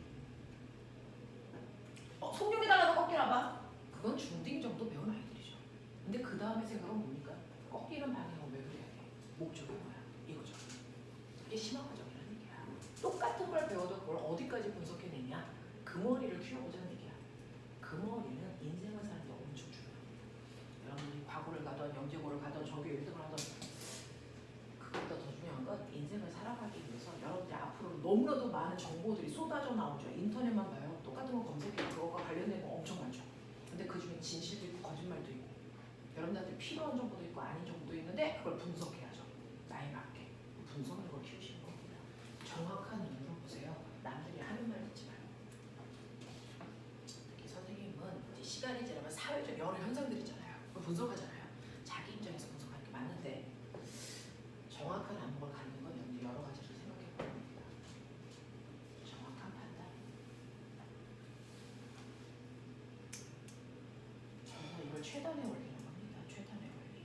속력이 달라서 꺾이나 봐. 그건 중딩 정도 배운 아이들이죠. 근데 그 다음에 생각은 뭡니까? 꺾이는 방향은 왜 그래야 돼? 목적이 뭐야? 이거죠. 이게 심화과정이라는 얘기야. 똑같은 걸 배워도 그걸 어디까지 분석해내냐? 그 머리를 키워보자는 얘기야. 그 머리는 인생을 사는 데 엄청 중요합니다. 여러분들이 과거를 가던 영재고를 가던 전교 1등을 하던 그것보다 더 중요한 건 인생을 살아가기 위해서 여러분들이 앞으로 너무나도 많은 정보들이 쏟아져 나오죠. 인터넷만 봐요. 똑같은 거 검색해요. 그것과 관련된 거 엄청 많죠. 근데 그 중에 진실도 있고 거짓말도 있고 여러분들한테 필요한 정보도 있고 아닌 정보도 있는데 그걸 분석해야죠. 나에 맞게. 분석력을 키우시는 겁니다. 정확한 이유로 보세요. 남들이 하는 말 듣지 말고. 특히 선생님은 이제 시간이 지나면 사회적 여러 현상들 있잖아요. 그걸 분석하잖아요. 자기 입장에서 분석하는 게 맞는데 정확한 안목을 갖는 건 여러 가지를 생각해 보는 겁니다. 정확한 판단. 저는 이걸 최단의 원리라고 합니다. 최단의 원리.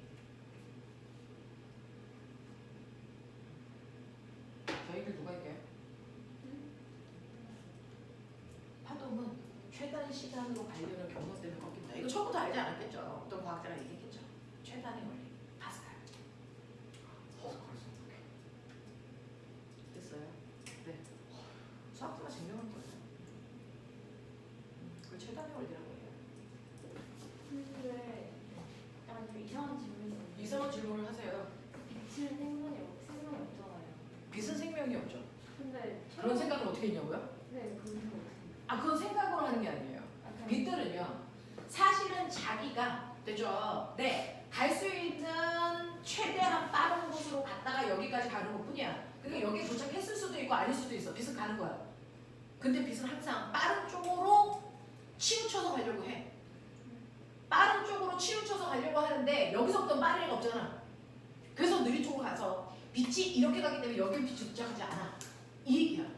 저희들 누가 이겨요? 파동은 최단 시간으로 가려는 경로 때문에 꺾인다. 이거 처음부터 알지 않았겠죠? 어떤 과학자가 얘기했겠죠? 최단의 원리. 파스칼. 됐어요? 네. 수학자가 증명한 거예요. 그걸 최단의 원리라고 해요. 근데 약간 좀 이상한 질문이 있는데 이상한 질문을 하세요. 빛은 생명이 없잖아요. 빛은 생명이 없죠. 근데 그런 생각을 어떻게 했냐고요? 네, 그런 생각 없어요. 그건 생각으로 하는 게 아니에요. 약간 빛들은요, 사실은 자기가, 되죠? 네, 갈 수 있는 최대한 빠른 곳으로 갔다가 여기까지 가는 것 뿐이야. 그러니까 여기에 도착했을 수도 있고 아닐 수도 있어. 빛은 가는 거야. 근데 빛은 항상 빠른 쪽으로 치우쳐서 가려고 해. 빠른 쪽으로 치우쳐서 가려고 하는데 여기서부터 빠른 애가 없잖아. 그래서 느린 쪽으로 가서 빛이 이렇게 가기 때문에 여기는 빛이 도착하지 않아. 이 얘기야.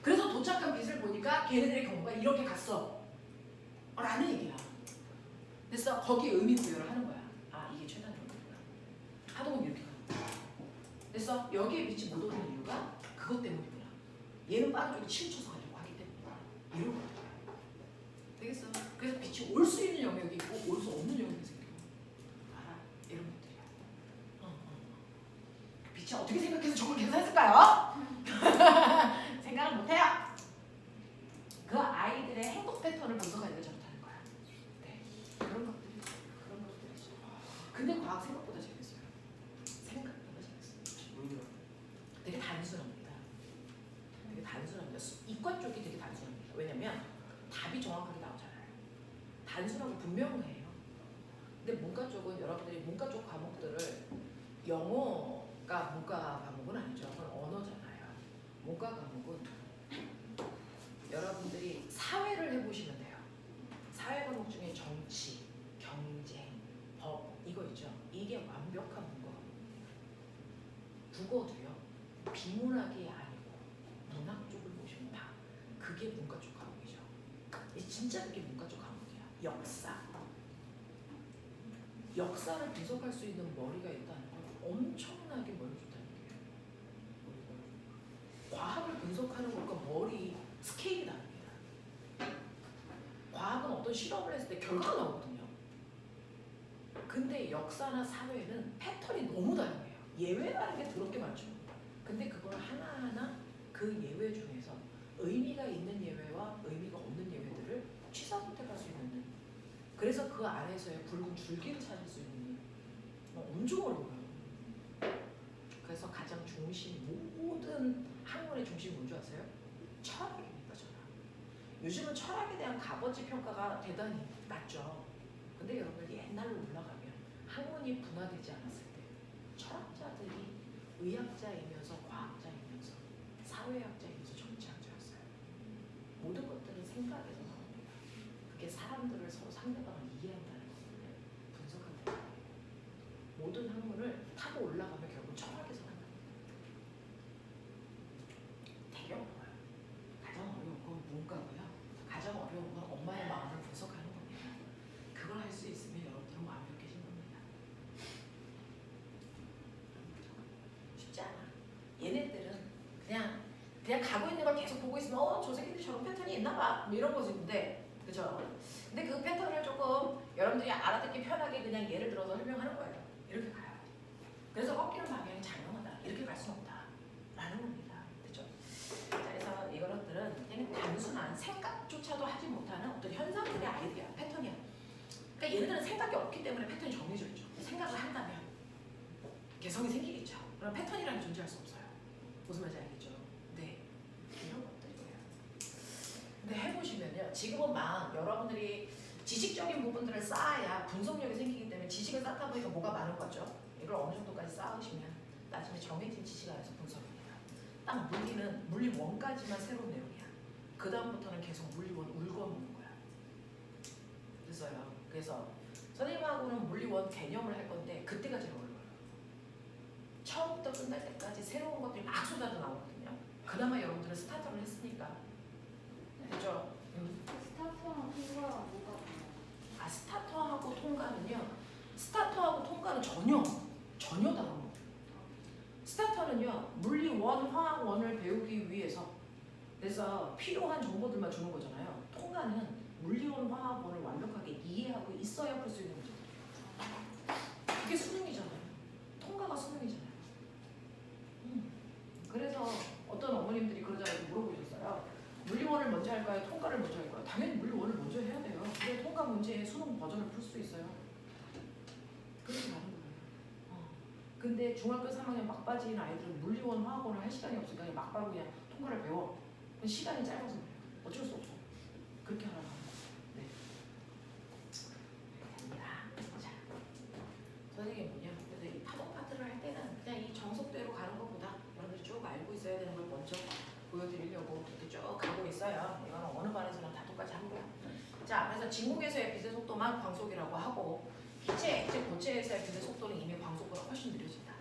그래서 도착한 빛을 보니까 걔네들의 경우가 이렇게 갔어 라는 얘기야. 됐어? 거기에 의미 부여를 하는 거야. 아, 이게 최단의 원리구나. 파동은 이렇게 가는 거야. 됐어? 여기에 빛이 못 오는 이유가 그것 때문이구나. 얘는 빠른 쪽에 치우쳐서 가려고 하기 때문이구나. 이런 거야. 되겠어? 그래서 빛이 올 수 있는 영역이 있고 올 수 없는 영역이 생겨. 알아? 이런 것들이야. 빛이 어떻게 생각해서 저걸 계산했을까요? 생각을 못해요. 그 아이들의 행동 패턴을 분석하니까 저렇다는 거야. 네, 그런 것들이죠. 근데 과학 생각보다 재밌어요. 생각보다 재밌어요. 되게 단순합니다. 되게 단순합니다. 이과 쪽이 되게 단순합니다. 왜냐면 답이 정확하게 나오잖아요. 단순하고 분명해요. 근데 문과 쪽은 여러분들이 문과 쪽 과목들을 영어가 문과 과목은 아니죠. 그건 언어잖아요. 문과 과목은 여러분들이 사회를 해보시면 돼요. 사회 과목 중에 정치, 경쟁, 법 이거 있죠. 이게 완벽한 문과 과목입니다. 국어도요. 비문학이 아니고 문학 쪽을 보시면 다 그게 문과 쪽 과목이죠. 진짜 그게 문과 쪽 과목이야. 역사를 분석할 수 있는 머리가 있다는 건 엄청나게 머리 좋다는 얘기예요. 과학을 분석하는 것과 머리 스케일이 다릅니다. 과학은 어떤 실험을 했을 때 결과가 나오거든요. 근데 역사나 사회는 패턴이 너무 다양해요. 예외라는 게 더럽게 많죠. 근데 그걸 하나하나 그 예외 중에서 의미가 있는 예외와 의미가 없는 예외들을 취사선택할 수 있는, 그래서 그 안에서의 굵은 줄기를 찾을 수 있는 엄청 어려워요. 그래서 가장 중심, 모든 학문의 중심이 뭔지 아세요? 철학입니다. 철학. 요즘은 철학에 대한 값어치 평가가 대단히 낮죠. 근데 여러분 옛날로 올라가면 학문이 분화되지 않았을 때 철학자들이 의학자이면서 과학자이면서 사회학자이면서 정치학자였어요. 모든 것들은 생각에서 나옵니다. 그게 사람들을 서로 상대방을 이해한다는 것을 분석한다는 거예요. 모든 학문을 타고 올라가면 결국 철학에서 만납니다. 되게 어려워요. 가장 어려운 건 문과고요. 가장 어려운 건 엄마의 마음을 분석하는 겁니다. 그걸 할 수 있으면 여러분들은 완벽해진 겁니다. 쉽지 않아. 얘네들은 그냥 가고 있는 걸 계속 보고 있으면 저 새끼들 저런 패턴이 있나 봐. 뭐 이런 거지인데, 그죠? 근데 그 패턴을 조금 여러분들이 알아듣기 편하게 그냥 예를 들어서 설명하는 거예요. 이렇게 가요. 그래서 꺾이는 방향이 장명하다. 이렇게 갈 수는 없다. 라는 겁니다. 그죠? 자, 그래서 이것들은 그냥 단순한 생각조차도 하지 못하는 어떤 현상들의 아이디어야. 패턴이야. 그러니까 얘네들은 생각이 없기 때문에 패턴이 정해져 있죠. 생각을 한다면 개성이 생기겠죠. 그럼 패턴이라는 게 존재할 수 없어요. 무슨 말인지 알겠죠? 네. 이런 것들이에요. 근데 해보시면요. 지금은 막 여러분들이 지식적인 부분들을 쌓아야 분석력이 생기기 때문에 지식을 쌓다 보니까 뭐가 많은 거죠. 이걸 어느 정도까지 쌓으시면 나중에 정해진 지식 안에서 분석입니다. 딱 물리 원까지만 새로운 내용이야. 그 다음부터는 계속 물리 원 울고 먹는 거야. 그래서요. 그래서 선생님하고는 물리원 개념을 할 건데 그때가 제일 어려워요. 처음부터 끝날 때까지 새로운 것들이 막 쏟아져 나오거든요. 그나마 여러분들은 스타터를 했으니까. 그죠? 스타트랑 통과가 뭐가 달라요? 아, 스타터하고 통과는요. 스타터하고 통과는 전혀 다른 거예요. 스타터는요. 물리 1, 화학 1을 배우기 위해서 그래서 필요한 정보들만 주는 거잖아요. 통과는 물리 1, 화학 1을 완벽하게 이해하고 있어야 풀 수 있는 문제들이에요. 그게 수능이잖아요. 통과가 수능이잖아요. 그래서 어떤 어머님들이 그러자고 물어보셨어요. 물리 1을 먼저 할까요? 통과를 먼저 할까요? 당연히 물리 1을 먼저 해야 돼요. 그래야 통과 문제의 수능 버전을 풀 수 있어요. 그렇게 다른 거예요. 근데 중학교 3학년 막바지인 아이들은 물리 1, 화학 1을 할 시간이 없으니까 그냥 막바로 그냥 통과를 배워. 그럼 시간이 짧아서 그래요. 어쩔 수 없어. 그렇게 하라고 합니다. 네. 자, 선생님이 뭐냐? 그래서 이 파동 파트를 할 때는 그냥 이 정석대로 가는 것보다 여러분들이 쭉 알고 있어야 되는 걸 먼저 보여드리려고 이렇게 쭉 가고 있어요. 이거는 어느 반에서나 다 똑같이 합니다. 자, 그래서 진공에서의 빛의 속도만 광속이라고 하고 기체, 고체에서의 빛의 속도는 이미 광속보다 훨씬 느려진다.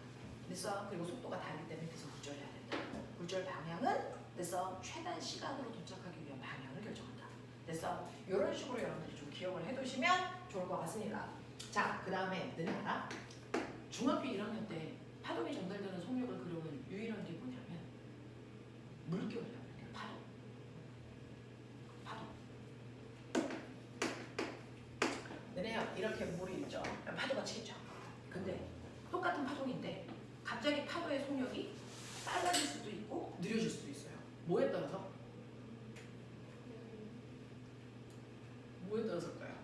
그래서 그리고 속도가 다르기 때문에 빛을 굴절해야 된다. 굴절 방향은 그래서 최단 시간으로 도착하기 위한 방향을 결정한다. 그래서 이런 식으로 여러분들이 좀 기억을 해두시면 좋을 것 같습니다. 자, 그 다음에 너네 알아? 중학교 1학년 때 파동이 전달되는 속력을 그려본 유일한 게 뭐냐면 물결이야. 파동. 너네요 이렇게 물이 있죠. 파도가 치겠죠. 근데 똑같은 파동인데 갑자기 파도의 속력이 빨라질 수도 있고 느려질 수도 있어요. 뭐에 따라서? 뭐에 따라서일까요?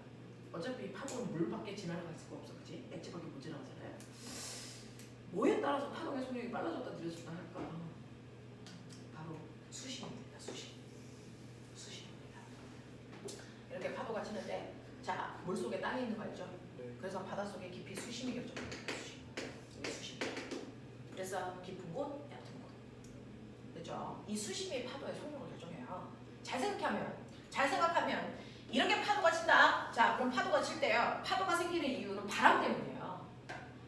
어차피 파도는 물밖에 지나갈 수가 없어, 그렇지? 액체밖에 못 지나가잖아요. 뭐에 따라서 파동의 속력이 빨라졌다 느려졌다 할까? 바로 수심입니다. 수심입니다. 이렇게 파도가 치는데, 자, 물 속에 땅이 있는 거 알죠? 네. 그래서 바닷속의 깊이 수심이 결정됩니다. 수심. 그래서 깊은 곳, 얕은 곳. 그렇죠? 이 수심이 파도의 속력을 결정해요. 잘 생각하면 이렇게 파도가 친다. 자, 그럼 파도가 칠 때요. 파도가 생기는 이유는 바람 때문이에요.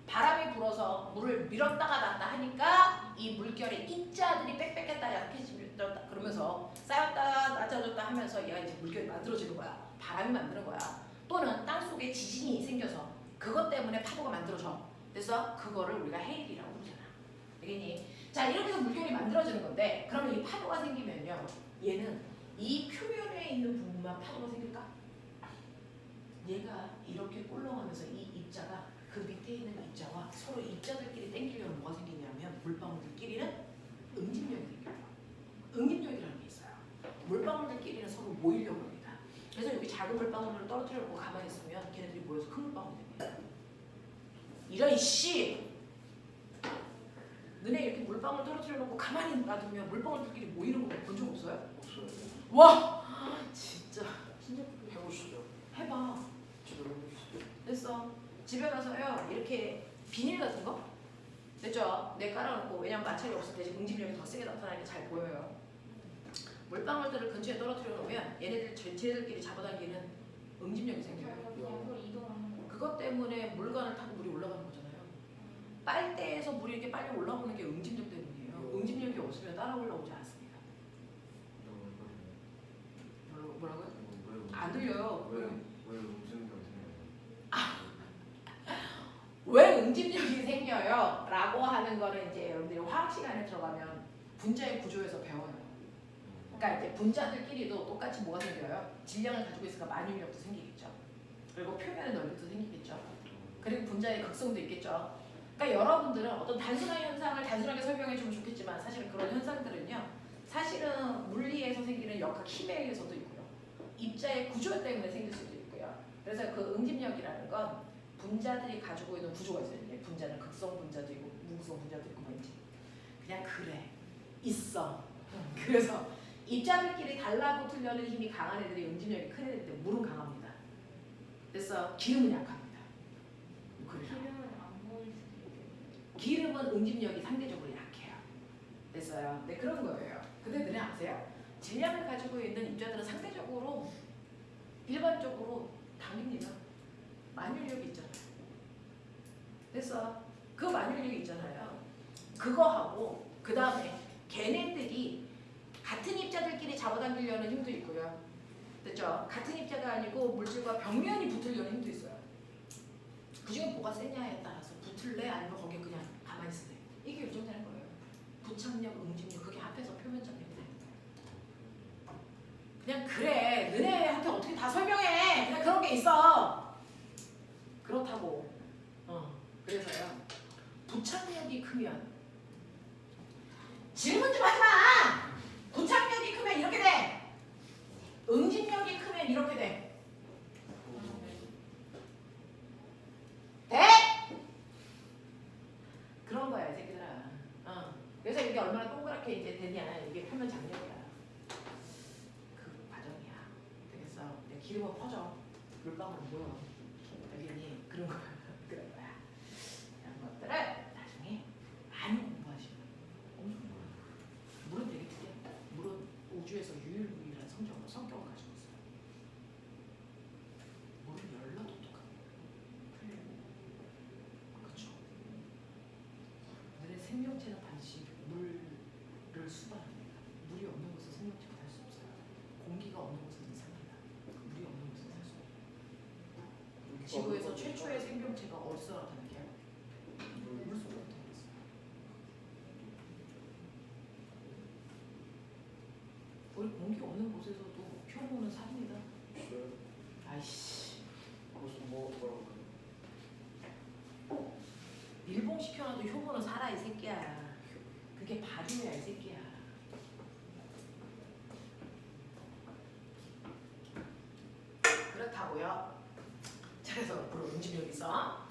바람이 불어서 물을 밀었다가 놨다 하니까 이 물결의 입자들이 빽빽했다 약해졌다 그러면서 쌓였다 낮아졌다 하면서 얘가 이제 물결이 만들어지는 거야. 바람이 만드는 거야. 또는 땅속에 지진이 생겨서 그것 때문에 파도가 만들어져. 그래서 그거를 우리가 해일이라고 부르잖아. 되겠니? 자, 이렇게 해서 물결이 만들어지는 건데 그러면 이 파도가 생기면요. 얘는 이 표면에 있는 부분만 파도가 생길까? 얘가 이렇게 꼴렁하면서 이 입자가 그 밑에 있는 입자와 서로 입자들끼리 땡기려면 뭐가 생기냐면 물방울들끼리는 응집력이 생겨요. 응집력이라는 게 있어요. 물방울들끼리는 서로 모이려고 합니다. 그래서 여기 작은 물방울을 떨어뜨려놓고 가만히 있으면 걔네들이 모여서 큰 물방울이 됩니다. 이런 씨! 너네 이렇게 물방울 떨어뜨려놓고 가만히 놔두면 물방울들끼리 모이는 거 본 적 없어요? 없어요. 와! 진짜 해보시죠. 해봐. 집에 해보시죠. 됐어. 집에 가서요 이렇게 비닐 같은 거 됐죠? 내 깔아놓고 왜냐면 마찰이 없을 때 응집력이 더 세게 나타나니까 잘 보여요. 물방울들을 근처에 떨어뜨려 놓으면 얘네들 쟤네들끼리 잡아당기는 응집력이 생겨요. 양으로 이동하는 거. 그것 때문에 물관을 타고 물이 올라가는 거잖아요. 빨대에서 물이 이렇게 빨리 올라오는 게 응집력 때문이에요. 응집력이 없으면 따라 올라오지 않습니다. 뭐라고요? 안 들려요. 왜 음성경 왜 응집력이 생겨요? 라고 하는 거는 이제 여러분들이 화학 시간에 들어가면 분자의 구조에서 배워요. 그러니까 이제 분자들끼리도 똑같이 뭐가 생겨요? 질량을 가지고 있으니까 만유력도 생기겠죠. 그리고 표면의 넓이도 생기겠죠. 그리고 분자의 극성도 있겠죠. 그러니까 여러분들은 어떤 단순한 현상을 단순하게 설명해 주면 좋겠지만 사실은 그런 현상들은요. 사실은 물리에서 생기는 역학 힘에 의해서도 있고요. 입자의 구조 때문에 생길 수도 있고요. 그래서 그 응집력이라는 건 분자들이 가지고 있는 구조가 있어요. 분자는 극성 분자도 있고 무극성 분자도 있고 뭐 이제 그냥 그래 있어. 그래서 입자들끼리 달라붙으려는 힘이 강한 애들이 응집력이 큰 애들인데 물은 강합니다. 그래서 기름은 약합니다. 그래요. 기름은 안 보일 수도 있겠네요. 기름은 응집력이 상대적으로 약해요. 됐어요. 네, 그런 거예요. 근데 너네 아세요? 질량을 가지고 있는 입자들은 상대적으로 일반적으로 당깁니다. 만유력이 있잖아요. 됐어. 그 만유력이 있잖아요. 그거하고 그 다음에 걔네들이 같은 입자들끼리 잡아당기려는 힘도 있고요. 됐죠? 같은 입자가 아니고 물질과 벽면이 붙으려는 힘도 있어요. 그 중에 뭐가 세냐에 따라서 붙을래 아니면 거기에 그냥 가만히 있을래. 이게 결정되는 거예요. 부착력, 응집력 그게 합해서 표면 장력이 되는 거예요. 그냥 그래 너네한테 어떻게 다 설명해. 그냥 그런 게 있어. 그렇다고. 그래서요. 부착력이 크면 질문 좀 하지 마. 부착력이 크면 이렇게 돼. 응집력이 크면 이렇게 돼. 돼? 그런 거야 이 새끼들아. 그래서 이게 얼마나 동그랗게 이제 되냐. 이게 표면 장력이야. 그 과정이야. 되겠어. 내 기름은 퍼져. 물방울 모여. 알겠니? 그런 거야. 그런 거야. 이런 것들을 나중에 많이 공부하시면 엄청 좋아요. 물은 되게 특이해. 물은 우주에서 유일무이한 성격을 가지고 있어요. 물은 열나 독특하고 그렇죠. 물의 생명체는 반드시 물을 수반합니다. 물이 없는 곳은 생명체가 살 수 없어요. 공기가 없는 곳은 이상합니다. 물이 없는 곳은 살 수 없어요. 지구에서 최초의 생명체가 어디서 나타나게요? 물 속에 나타났어요. 우리 공기 없는 곳에서도 효모는 삽니다. 있어요. 아이씨. 무슨 뭐라고 일봉 시켜놔도 효모는 살아 이 새끼야. 그게 발효야 이 새끼야. 그렇다고요. 자, 그래서 물론 응집력이 있어.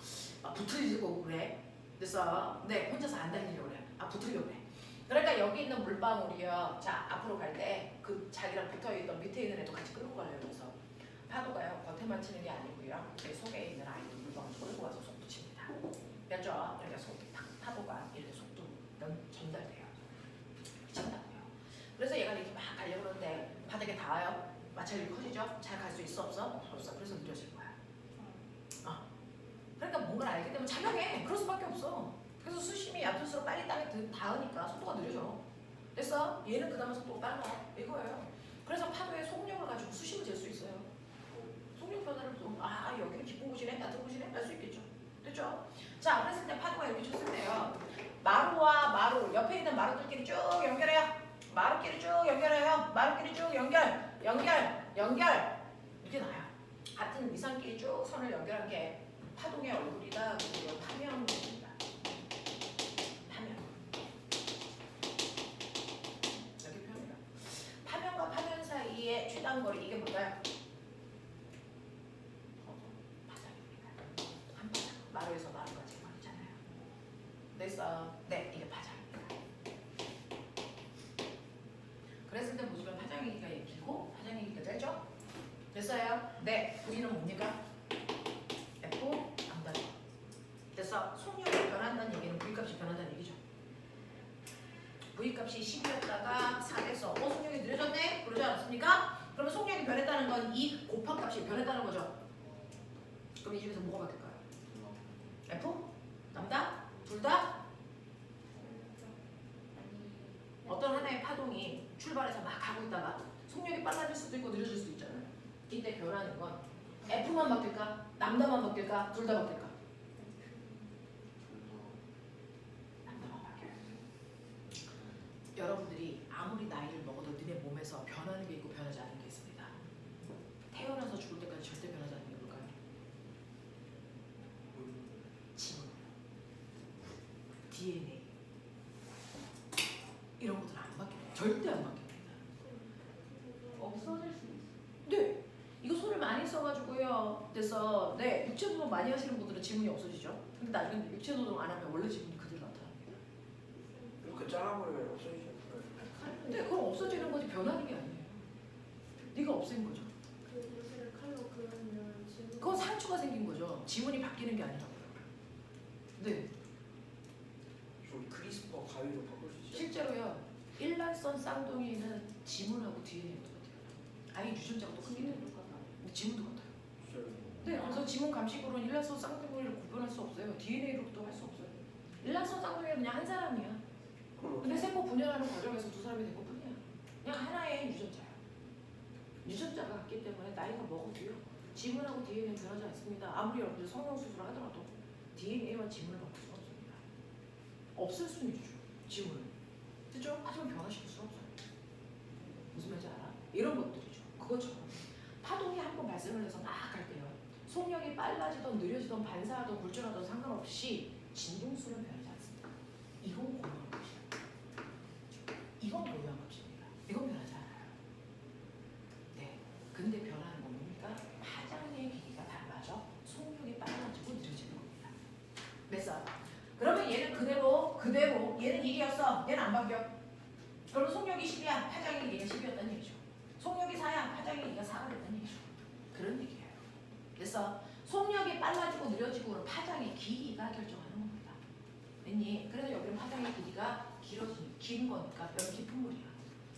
붙으려고 그래. 그래서 네 혼자서 안 달리려고 그래. 붙으려고 그래. 그러니까 여기 있는 물방울이요. 자 앞으로 갈 때 그 자기랑 붙어있던 밑에 있는 애도 같이 끌고 가려고 그래서 파도가요 겉에만 치는 게 아니고요. 제 속에 있는 아이들 물방울 끌고 와서 속 붙입니다. 됐죠? 그러니까 파도가 이렇게 속도 전달돼요. 미친다고요. 그래서 얘가 이렇게 막 가려고 그러는데 바닥에 닿아요. 마찰이 커지죠? 잘 갈 수 있어 없어? 없어. 그래서 느려질 거야. 그러니까 뭔가를 알게 되면 착용해. 그럴 수밖에 없어. 그래서 수심이 얕을수록 빨리 땅에 닿으니까 속도가 느려져. 됐어? 얘는 그 다음에 속도가 빨라. 이거예요. 그래서 파도의 속력을 가지고 수심을 잴 수 있어요. 속력 변화를 또 여기는 깊은 곳이네, 얕은 곳이네 알 수 있겠죠. 됐죠? 자, 그랬을 때 파도가 이렇게 쳤을 때요. 마루와 마루, 옆에 있는 마루들끼리 쭉 연결해요. 마루끼리 쭉 연결해요. 마루끼리 쭉 연결. 이렇게 나요. 같은 위상끼리 쭉 선을 연결한 게 파동의 얼굴이다. 그리고 파면입니다. 파면. 여기 표현해요. 파면과 파면 사이의 최단거리 이게 뭘까요? 바닥입니다. 한 바닥. 마루에서 마루까지 거리잖아요. 됐어. 네, 이게 바닥입니다. 그랬을 때 보시면 파장이기가 길고 파장이기가 짧죠? 됐어요? 네. V는 뭡니까? F, 암단. 됐어. 속력이 변한다는 얘기는 V값이 변한다는 얘기죠. V값이 10이었다가 4 됐어. 속력이 느려졌네? 그러지 않았습니까? 그러면 속력이 변했다는 건 이 곱한 값이 변했다는 거죠. 그럼 이 중에서 뭐가 바뀔까요? F? 남다? 둘 다? 어떤 하나의 파동이 출발해서 막 가고 있다가 속력이 빨라질 수도 있고 느려질 수도 있잖아요. 이때 변하는 건 F만 바뀔까? 남다만 바뀔까? 둘 다 바뀔까? 남다만 바뀌어요. 여러분들이 아무리 나이를 먹어도 너네 몸에서 변하는 게 있고 변하지 않는 게 있습니다. 태어나서 죽을 때까지 절대 변하지 않는 게 뭘까요? 지문, DNA 이런 것들은 안 바뀝니다. 절대 안 바뀝니다. 없어질 수 있어. 네, 이거 손을 많이 써가지고요. 그래서 네 육체 노동 많이 하시는 분들은 지문이 없어지죠. 근데 나중에 육체 노동 안 하면 원래 지문이 그대로 나타납니다. 이렇게 잘라버리면 없어지죠. 근데 그건 없어지는 거지 변하는 게 아니에요. 네가 없앤 거죠. 그 요새를 칼로 그으면 지금 그건 상처가 생긴 거죠. 지문이 바뀌는 게 아니라고요. 네, 좀 크리스퍼 가위로 바꿀 수 있죠. 실제로요. 일란성 쌍둥이는 지문하고 DNA가 똑같아요. 아예 유전자가 똑같기 때문에. 근데 지문도 같아요. 진짜요? 네, 그래서 지문 감식으로는 일란성 쌍둥이를 구분할 수 없어요. DNA로도 할 수 없어요. 일란성 쌍둥이는 그냥 한 사람이야. 근데 세포 분열하는 과정에서 두 사람이 된 것뿐이야. 그냥 하나의 유전자야. 유전자가 같기 때문에 나이가 먹어도요. 지문하고 DNA는 변하지 않습니다. 아무리 여러분들 성형 수술을 하더라도 DNA와 지문을 바꿀 수는 없습니다. 없을 수는 있죠. 지문은. 그죠? 하지만 변화시킬 수는 없어요. 무슨 말인지 알아? 이런 것들이죠. 그것처럼 파동이 한번 발생을 해서 막 갈 때요. 속력이 빨라지던 느려지던 반사하던 굴절하던 상관없이 진동수는 변하지 않습니다. 이건 고유한 것이야. 이건 고유한 것입니다. 이건 변하지 않아요. 네. 근데 변하는 건 뭡니까? 파장의 길이가 달라져 속력이 빨라지고 느려지는 겁니다. 됐어? 그러면 얘는 그대로 얘는 1이었어. 얘는 안 바뀌어. 그러면 속력이 10이야. 파장의 길이가 10이었다는 얘기죠. 속력이 4야. 파장의 길이가 4가 됐다는 얘기죠. 그런 얘기예요. 그래서 속력이 빨라지고 느려지고 그런 파장의 길이가 결정하는 겁니다. 됐니? 그래서 여기는 파장의 길이가 긴 거니까 여기 깊은 물이야.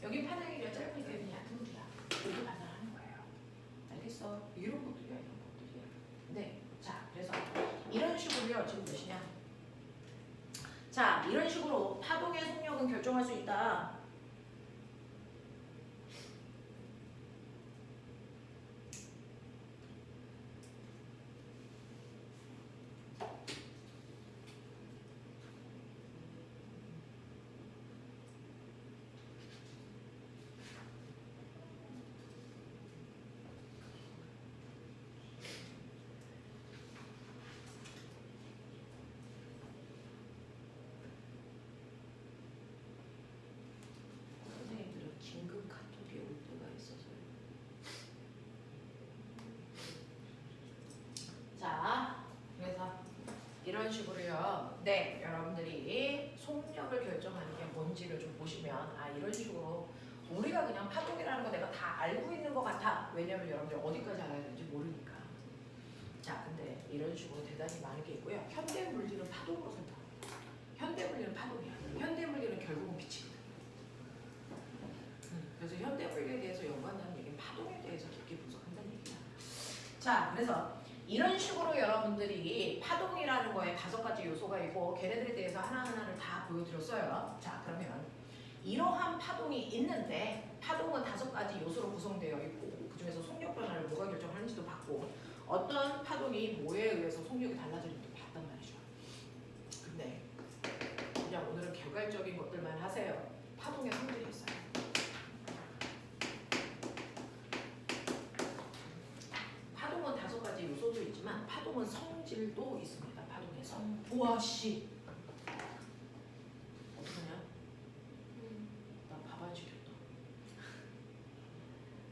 여기 파장의 길이가 짧으니까 여기 얕은 물이야. 이렇게 판단하는 거예요. 알겠어? 이런 것들이야. 이런 것들이야. 네. 자, 그래서 이런 식으로요. 지금 몇이냐? 자, 이런 식으로 파동의 속력은 결정할 수 있다. 선생님들은 긴급 카톡이 올 때가 있어서요. 자, 그래서 이런 식으로요. 네, 여러분들이 속력을 결정하는 게 뭔지를 좀 보시면 아 이런 식으로 우리가 그냥 파동이라는 거 내가 다 알고 있는 것 같아. 왜냐면 여러분들 어디까지 알아야 되는지 모르니까. 자, 근데 이런 식으로 대단히 많은 게 있고요. 현대 물리는 파동으로 설명합니다. 현대 물리는 파동이야. 현대 물리는 결국은 빛이거든. 그래서 현대 물리에 대해서 연구한다는 얘기는 파동에 대해서 깊게 분석한다는 얘기야. 자, 그래서 이런 식으로 여러분들이 파동이라는 거에 5가지 요소가 있고 걔네들에 대해서 하나하나를 다 보여드렸어요. 자, 그러면 이러한 파동이 있는데 파동은 5가지 요소로 구성되어 있고 그 중에서 속력 변화를 뭐가 결정하는지도 봤고 어떤 파동이 뭐에 의해서 속력이 달라지는지도 봤단 말이죠. 근데 그냥 오늘은 결과적인 것들만 하세요. 파동의 성질이 있어요. 파동은 5가지 요소도 있지만 파동은 성질도 있습니다. 파동의 성. 우와 씨. 어떡하냐? 나 밥 안 시켰다.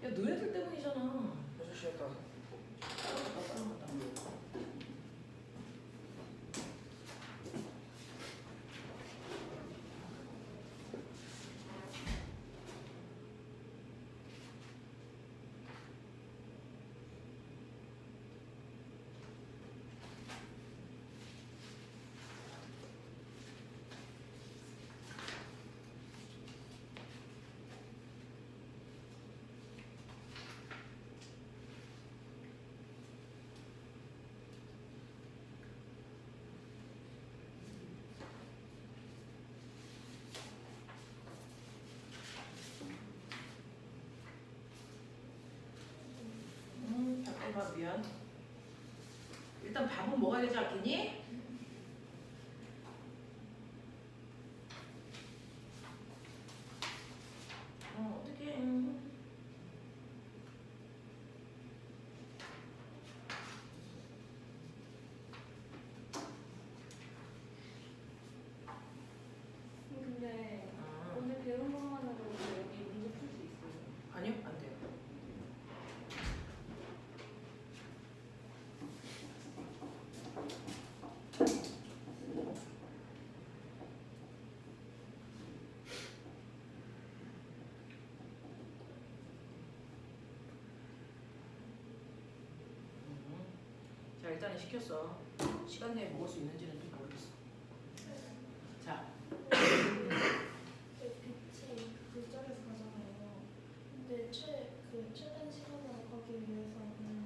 야 너네들 때문이잖아. 6시에 다 따라갔다. 잠깐만 미안. 일단 밥은 먹어야 되지 않겠니? 어떡해. 근데 오늘 배운 것만으로 여기 문제 풀 수 있어요? 아니요, 안 돼요. 자, 일단은 시켰어. 시간 내에 먹을 수 있는지는 또 모르겠어. 자, 빛이 그쪽에서 가잖아요. 근데 최단 시간으로 가기 위해서는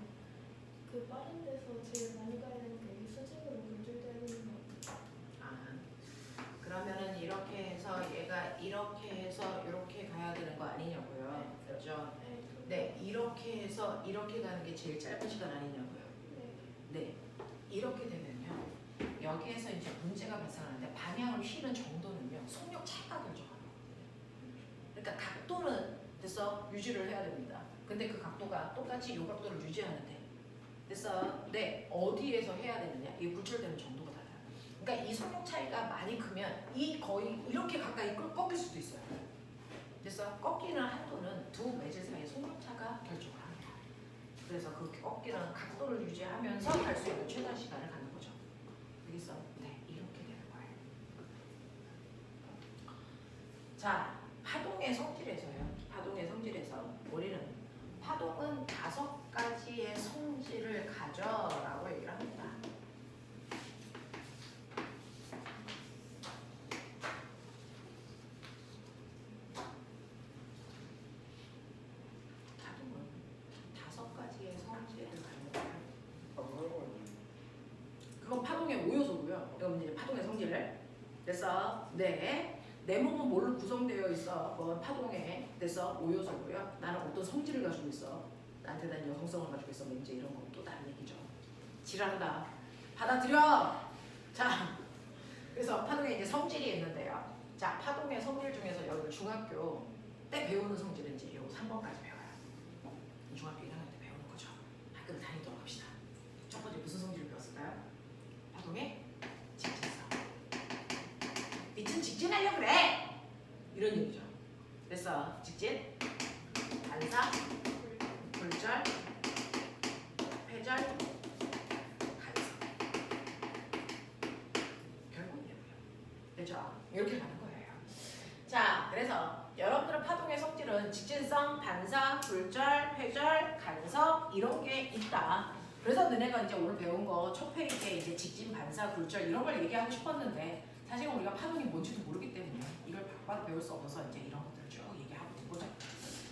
그 빠른 데서 제일 많이 가야 되는 게 여기 수직으로 연결돼야 되는 거 같아요. 그러면은 이렇게 해서 얘가 이렇게 해서 이렇게 가야 되는 거 아니냐고요. 그렇죠? 네, 이렇게 해서 이렇게 가는 게 제일 짧은 시간 아니냐고요. 네, 이렇게 되면요. 여기에서 이제 문제가 발생하는데 방향을 휘는 정도는요. 속력 차이가 결정하는 거예요. 그러니까 각도는 됐어 유지를 해야 됩니다. 근데 그 각도가 똑같이 이 각도를 유지하는데 됐어? 네, 어디에서 해야 되느냐? 이게 굴절되는 정도가 달라요. 그러니까 이 속력 차이가 많이 크면 이 거의 이렇게 가까이 꺾일 수도 있어요. 됐어? 꺾이는 한도는 두 매질 사이의 속력차가 결정을 합니다. 그래서 그 꺾이는 각도를 유지하면서 갈 수 있는 최단 시간을 갖는 거죠. 알겠어? 네, 이렇게 되는 거예요. 자, 파동의 성질에서요. 파동의 성질에서 우리는 파동은 5가지의 성질을 가져라고 얘기를 합니다. 파동은 5가지의 성질을 갖는 거예요. 그건 파동의 5요소고요. 이건 이제 파동의 성질을 됐어? 네. 내 몸은 뭘로 구성되어 있어? 뭐 파동의 됐어? 5요소고요. 나는 어떤 성질을 가지고 있어? 나한테 난 여성성을 가지고 있어. 뭐 이제 이런 건 또 다른 얘기죠. 지랄한다. 받아들여. 자, 그래서 파동에 이제 성질이 있는데요. 자, 파동의 성질 중에서 여러분 중학교 때 배우는 성질은 이제 요 3번까지 배워요. 중학교 1학년 때 배우는 거죠. 학교를 다니도록 합시다. 첫 번째 무슨 성질을 배웠을까요? 파동의 직진성. 빛은 직진하려고 그래! 이런 얘기죠. 그래서 직진, 반사, 굴절, 회절, 간섭. 결국 얘고요. 그렇죠? 이렇게 가는 거예요. 자, 그래서 여러분들의 파동의 성질은 직진성, 반사, 굴절, 회절, 간섭 이런 게 있다. 그래서 너네가 이제 오늘 배운 거 첫 페이지 때 이제 직진, 반사, 굴절 이런 걸 얘기하고 싶었는데 사실 우리가 파동이 뭔지도 모르기 때문에 이걸 바로 배울 수 없어서 이제 이런 것들을 쭉 얘기하고 있는 거죠.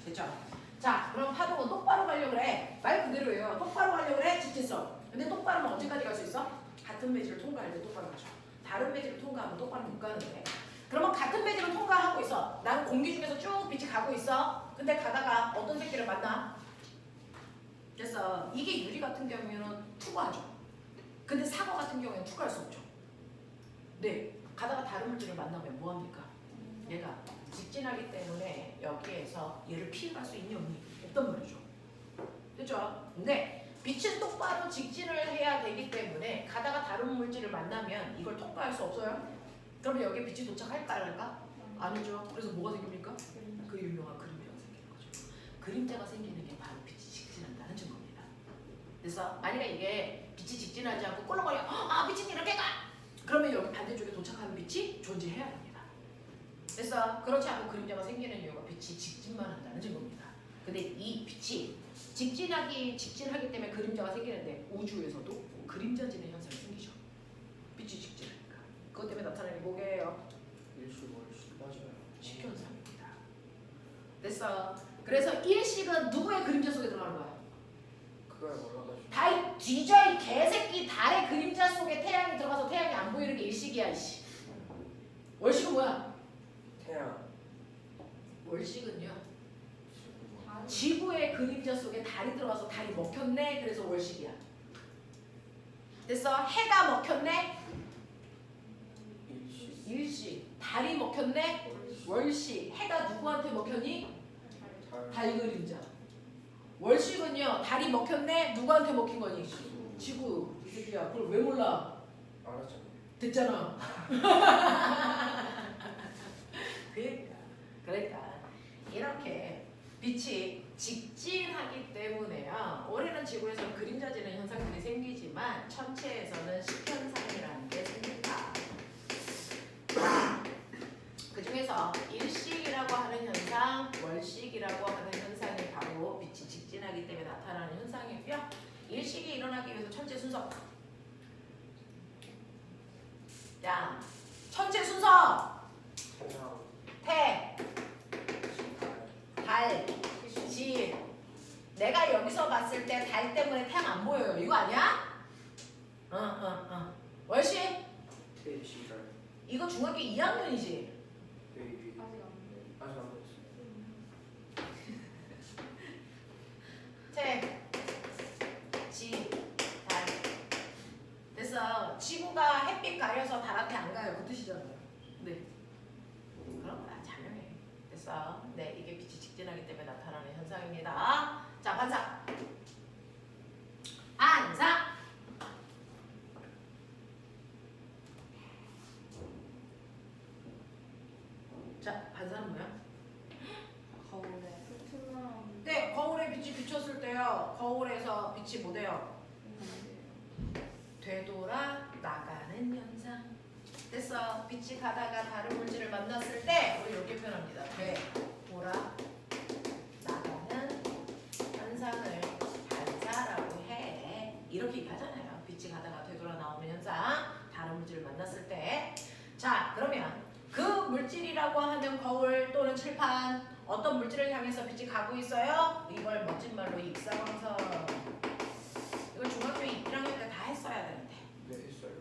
됐죠? 자, 그럼 파동은 똑바로 가려고 그래. 말 그대로예요. 똑바로 가려고 그래. 직진성. 근데 똑바로는 언제까지 갈 수 있어? 같은 매질을 통과할 때 똑바로 가죠. 다른 매질을 통과하면 똑바로 못 가는데. 그러면 같은 매질을 통과하고 있어. 나는 공기 중에서 쭉 빛이 가고 있어. 근데 가다가 어떤 새끼를 만나? 그래서 이게 유리 같은 경우에는 투과하죠. 근데 사과 같은 경우에는 투과할 수 없죠. 네, 가다가 다른 물질을 만나면 뭐합니까? 얘가 직진하기 때문에 여기에서 얘를 피해갈 수 있니 없니? 없단 말이죠. 그렇죠? 근데 빛은 똑바로 직진을 해야 되기 때문에 가다가 다른 물질을 만나면 이걸 통과할 수 없어요. 그러면 여기에 빛이 도착할까 안 할까? 아니죠. 그래서 뭐가 생깁니까? 그 유명한 그림자가 생기는 거죠. 그림자가 생기는 게 바로 빛이 직진한다는 증거입니다. 그래서 만약에 이게 빛이 직진하지 않고 꼴렁거려 아 빛은 이렇게 가! 그러면 여기 반대쪽에 도착하는 빛이 존재해야 됩니다. 그래서 그렇지 않고 그림자가 생기는 이유가 빛이 직진만 한다는 증거입니다. 근데 이 빛이 직진하기 때문에 그림자가 생기는데 우주에서도 그림자지는 현상이 생기죠. 빛이 직진하니까. 그것 때문에 나타나는 게 뭐예요? 일시월시 맞아요. 식현상입니다. 됐어. 그래서 일식은 누구의 그림자 속에 들어가는 거야? 그거에 올라가지고. 다 뒤져 이 개새끼. 달의 그림자 속에 태양이 들어가서 태양이 안 보이는 게 일식이야. 이씨. 월식은 뭐야? 태양. 월식은요. 지구의 그림자 속에 달이 들어가서 달이 먹혔네. 그래서 월식이야. 됐어? 해가 먹혔네. 일시. 일식. 달이 먹혔네. 월식. 해가 누구한테 먹혔니? 달 그림자. 월식은요. 달이 먹혔네. 누구한테 먹힌 거니? 지구. 이 새끼야. 그걸 왜 몰라? 알았잖아요. 됐잖아. 그러니까 이렇게 빛이 직진하기 때문에요. 우리는 지구에서 그림자지는 현상들이 생기지만 천체에서는 식현상이라는 게 생긴다. 그 중에서 일식이라고 하는 현상, 월식이라고 하는 현상이 바로 빛이 직진하기 때문에 나타나는 현상이고요. 일식이 일어나기 위해서 천체 순서. 자, 천체 순서. 태양. 태, 달, 지. 내가 여기서 여기서 봤을 때 달 때문에 태양 안 보여요. 이거 아니야? 월시 대시절 이거 중학교 2학년이지. 베이비 아직 안 돼. 아직 안 보였어. 태, 지, 달. 됐어. 지구가 햇빛 가려서 달한테 안 가요. 그 뜻이잖아요. 네. 그런 거야. 자명해. 됐어. 네, 이게 빛이 직진하기 때문에 나타나는 현상입니다. 자, 반사. 반사. 자, 반사는 뭐야? 거울에 투명. 네, 거울에 빛이 비쳤을 때요. 거울에서 빛이 뭐 돼요? 되돌아 나가는 현상. 됐어. 빛이 가다가 다른 물질을 만났을 때 우리 이렇게 표현합니다. 되돌아 나가는 현상을 반사라고 해. 이렇게 얘기하잖아요. 빛이 가다가 되돌아 나오는 현상, 다른 물질을 만났을 때. 자, 그러면 그 물질이라고 하는 거울 또는 칠판 어떤 물질을 향해서 빛이 가고 있어요? 이걸 멋진 말로 입사광선. 이걸 중학교 1학년 때 다 했어야 되는데. 네 했어요.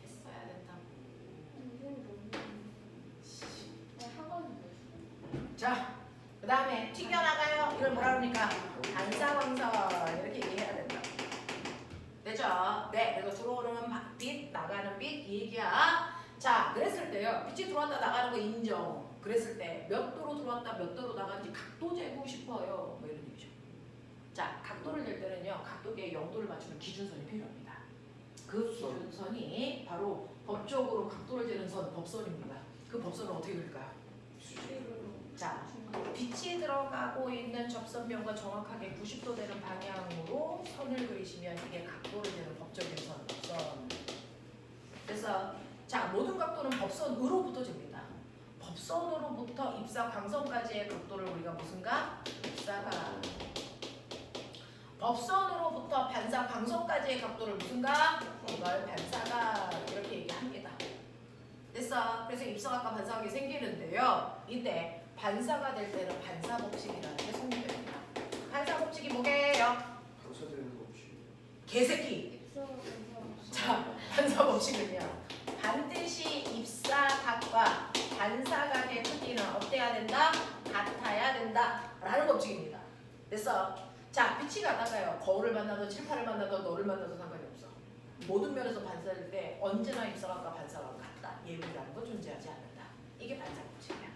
했어야 된다고. 선생님 너무. 학원은 몇 자, 그 다음에 튀겨나가요. 이걸 뭐라 그럽니까? 반사광선. 이렇게 얘기해야 된다. 되죠? 네, 그래서 들어오는 빛, 나가는 빛, 이 얘기야. 자, 그랬을 때요. 빛이 들어왔다 나가는 거 인정. 그랬을 때 몇 도로 들어왔다 몇 도로 나가는지 각도 재고 싶어요. 뭐 이런 얘기죠. 자, 각도를 잴 때는요. 각도계의 0도를 맞추는 기준선이 필요합니다. 그 기준선이 바로 법적으로 각도를 재는 선, 법선입니다. 그 법선은 어떻게 그릴까요? 자, 빛이 들어가고 있는 접선면과 정확하게 90도 되는 방향으로 선을 그리시면 이게 각도를 재는 법적인 선, 법선. 그래서 자, 모든 각도는 법선으로부터 잽니다. 법선으로부터 입사광선까지의 각도를 우리가 무슨 각? 입사각. 법선으로부터 반사광선까지의 각도를 무슨 각? 이걸 반사각. 이렇게 얘기합니다. 됐어. 그래서 입사각과 반사각이 생기는데요. 이때 반사가 될 때는 반사법칙이라는 게 성립됩니다. 반사법칙이 뭐게요? 방사되는 거 없이. 개새끼. 입사가 반사. 자, 반사법칙은요. 반드시 입사각과 반사각의 크기는 어때야 된다? 같아야 된다. 라는 법칙입니다. 됐어? 자, 빛이 가다가요. 거울을 만나도 칠판을 만나도 너를 만나도 상관이 없어. 모든 면에서 반사될 때 언제나 입사각과 반사각은 같다. 예외라는 건 존재하지 않는다. 이게 반사법칙이야.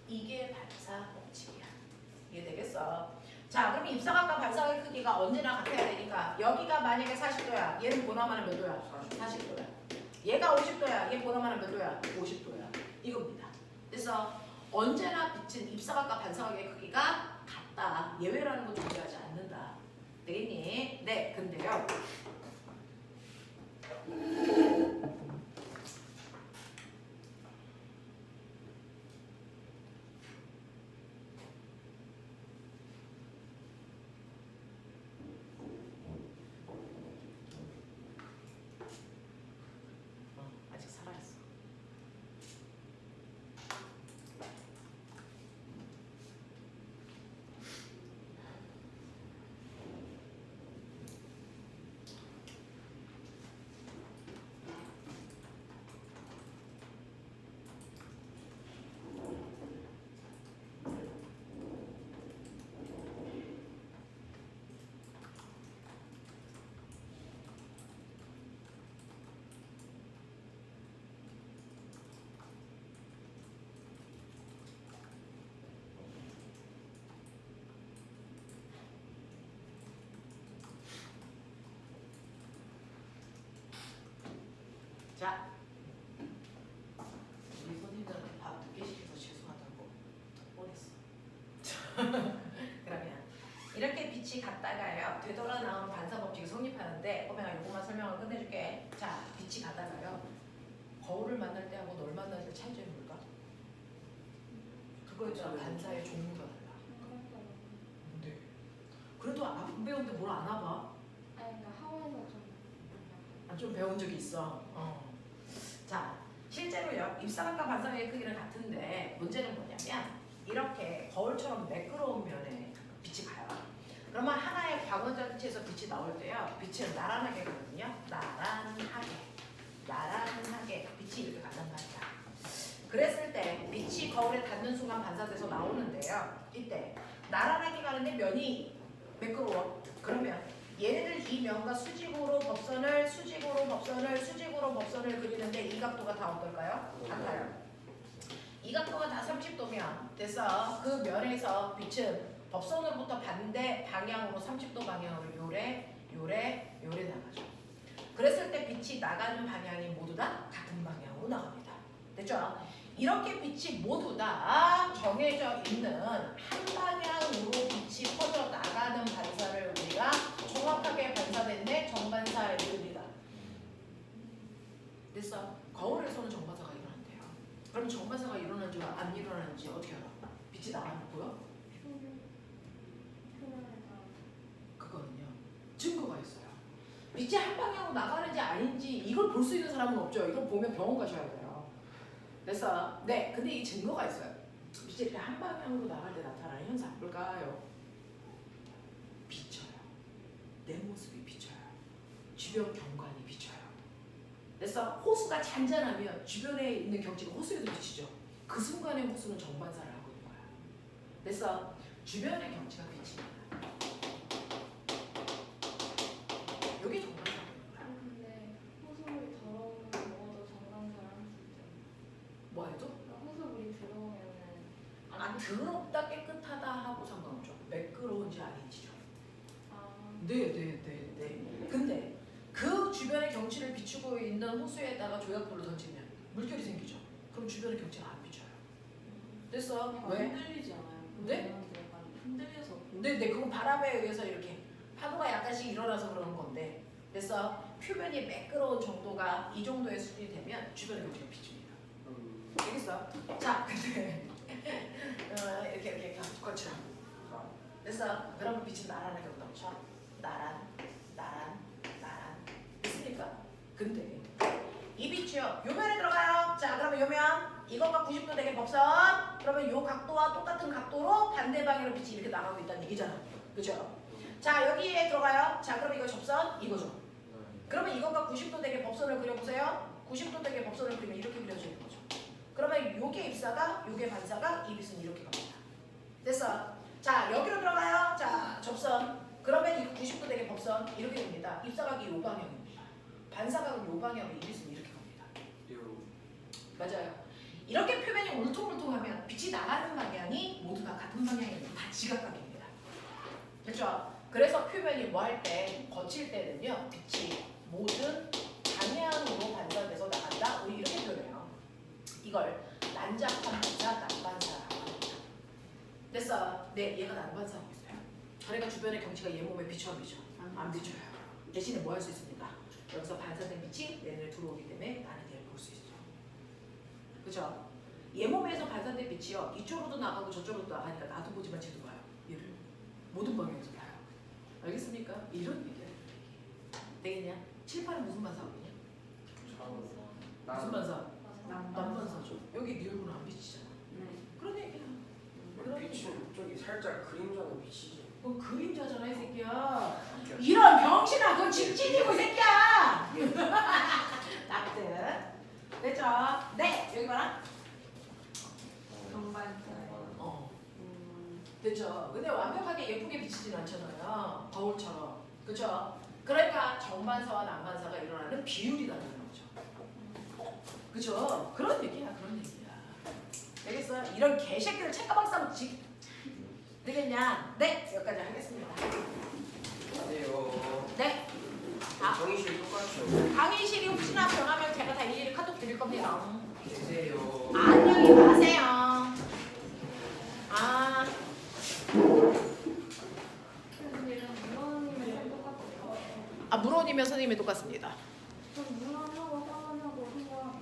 이게 반사법칙이야. 이해되겠어? 자, 그럼 입사각과 반사각의 크기가 언제나 같아야 되니까 여기가 만약에 40도야. 얘는 보나마는 몇 도야? 40도야. 얘가 50도야. 얘 보나마는 몇 도야? 50도야. 이겁니다. 그래서 언제나 빛은 입사각과 반사각의 크기가 같다. 예외라는 건 존재하지 않는다. 되겠니? 네, 근데요. 아직 살아있어. 자, 우리 선생님들한테 밥 늦게 시켜서 죄송하다고 보냈어. 그러면 이렇게 빛이 갔다가요. 되돌아 나온 반사법칙이 성립하는데 꼬맹아 요거만 설명을 끝내줄게. 자, 빛이 가다가요. 거울을 만날 때하고 널 만날 때 차이점이 뭘까? 그거 있잖아. 반사의 종류가 달라. 근데 그래도 안 배웠는데 뭘 안 와봐? 아니 그러니까 학원에서 좀. 좀 배운 적이 있어. 자, 실제로요. 입사각과 반사각의 크기는 같은데 문제는 뭐냐면 이렇게 거울처럼 매끄러운 면에 빛이 가요. 그러면 하나의 광원장치에서 빛이 나올 때요. 빛은 나란하게 가거든요. 나란하게 빛이 이렇게 간단 말이야. 그랬을 때 빛이 거울에 닿는 순간 반사돼서 나오는데요. 이때 나란하게 가는데 면이 매끄러워. 그러면 얘네들 이 면과 수직으로 법선을 그리는데 이 각도가 다 어떨까요? 같아요. 이 각도가 다 30도면 됐어. 그 면에서 빛은 법선으로부터 반대 방향으로 30도 방향으로 요래 나가죠. 그랬을 때 빛이 나가는 방향이 모두 다 같은 방향으로 나갑니다. 됐죠? 이렇게 빛이 모두 다 정해져 있는 한 방향으로 빛이 퍼져 나가는 반사를 우리가 정확하게 반사됐네 정반사를 이룹니다. 됐어? 거울에서는 정반사가 일어난대요. 그럼 정반사가 일어나는지 안 일어나는지 어떻게 알아? 빛이 나가는 거요? 그거는요 증거가 있어요. 빛이 한 방향으로 나가는지 아닌지 이걸 볼 수 있는 사람은 없죠. 이걸 보면 병원 가셔야 돼요. 됐어? 네, 근데 이 증거가 있어요. 빛이 이렇게 한 방향으로 나갈 때 나타나는 현상 뭘까요? 비쳐요. 내 모습이 비쳐요. 주변 경관이 비쳐요. 됐어? 호수가 잔잔하면 주변에 있는 경치가 호수에도 비치죠. 그 순간에 호수는 정반사를 하고 있는 거야. 됐어? 주변의 경치가 비칩니다. 여기 정반사가 있는 거야. 근데 호수물이 더러우면 먹어도 정관사를 할 수 있잖아. 뭐 해도? 호수물이 들어오면은 아, 더럽다 깨끗하다 하고 상관없죠. 매끄러운지 아닌지죠. 네. 근데 그 주변의 경치를 비추고 있는 호수에다가 조약돌을 던지면 물결이 생기죠. 그럼 주변의 경치가 안 비쳐요. 됐어? 왜? 흔들리지 않아요? 네? 약간 흔들려서 네, 그건 바람에 의해서 이렇게 파도가 약간씩 일어나서 그러는 건데, 됐어? 표면이 매끄러운 정도가 이 정도의 수준이 되면 주변의 경치가 비춥니다. 알겠어? 자, 근데 이렇게 거치라. 됐어? 그러면 빛은 나란하게 넘쳐. 나란. 됐습니까? 근데 이 빛이요. 요 면에 들어가요. 자, 그러면 요 면 이것과 90도 되게 법선. 그러면 요 각도와 똑같은 각도로 반대 방향으로 빛이 이렇게 나가고 있다는 얘기잖아. 그죠? 자, 여기에 들어가요. 자, 그럼 이거 접선 이거죠. 그러면 이것과 90도 되게 법선을 그려보세요. 90도 되게 법선을 그리면 이렇게 그려지는 거죠. 그러면 요게 입사가, 요게 반사가, 이 빛은 이렇게 갑니다. 됐어? 자, 여기로 들어가요. 자, 접선. 그러면 이 90도 되게 법선 이렇게 됩니다. 입사각이 요 방향입니다. 반사각은 요 방향으로 이 빛은 이렇게 갑니다. 맞아요. 이렇게 표면이 울퉁불퉁하면 빛이 나가는 방향이 모두 다 같은 방향입니다. 다 지각각입니다. 됐죠? 그래서 표면이 뭐 할 때, 거칠 때는요, 빛이 모든 방향으로 반사돼서 나간다. 우리 이렇게 표현해요. 이걸 난잡한 반사, 난반사라고 합니다. 됐어? 네, 얘가 난반사하고 있어요. 그러니까 주변의 경치가 얘 몸에 비춰 안 비춰? 안 비춰요. 대신에 뭐 할 수 있습니까? 여기서 반사된 빛이 얘를 들어오기 때문에 나는 얘를 볼 수 있어. 그죠? 얘 몸에서 반사된 빛이요. 이쪽으로도 나가고 저쪽으로도 나가니까 나도 보지만 쟤도 봐요. 얘를. 모든 방향에서 봐요. 알겠습니까? 이런 얘기야. 되겠냐? 7, 8은 무슨 반사거든요? 무슨 반사? 난반사죠. 여기 네 얼굴은 안 비치잖아. 그런 얘기야. 빛은 저기 살짝 그림자는 비치지. 그건 그림자잖아 이 새끼야. 이런 병신아 그건 직진이고 이 새끼야. 낙들. 됐죠? 네 여기 봐라. 정반사. 됐죠? 근데 완벽하게 예쁘게 비치진 않잖아요. 거울처럼. 그쵸? 그러니까 정반사와 난반사가 일어나는 비율이라는 거죠. 그쵸? 그런 얘기야. 알겠어요? 이런 개새끼를 책가방싸면 되겠냐? 네! 여기까지 하겠습니다. 네요. 네! 정의실 똑같죠. 강의실이 혹시나 변하면 제가 다 일일이 카톡 드릴 겁니다. 계세요. 안녕히 가세요. 근데 이런 물론이면 똑같아요. 물론이면 선생님이 똑같습니다.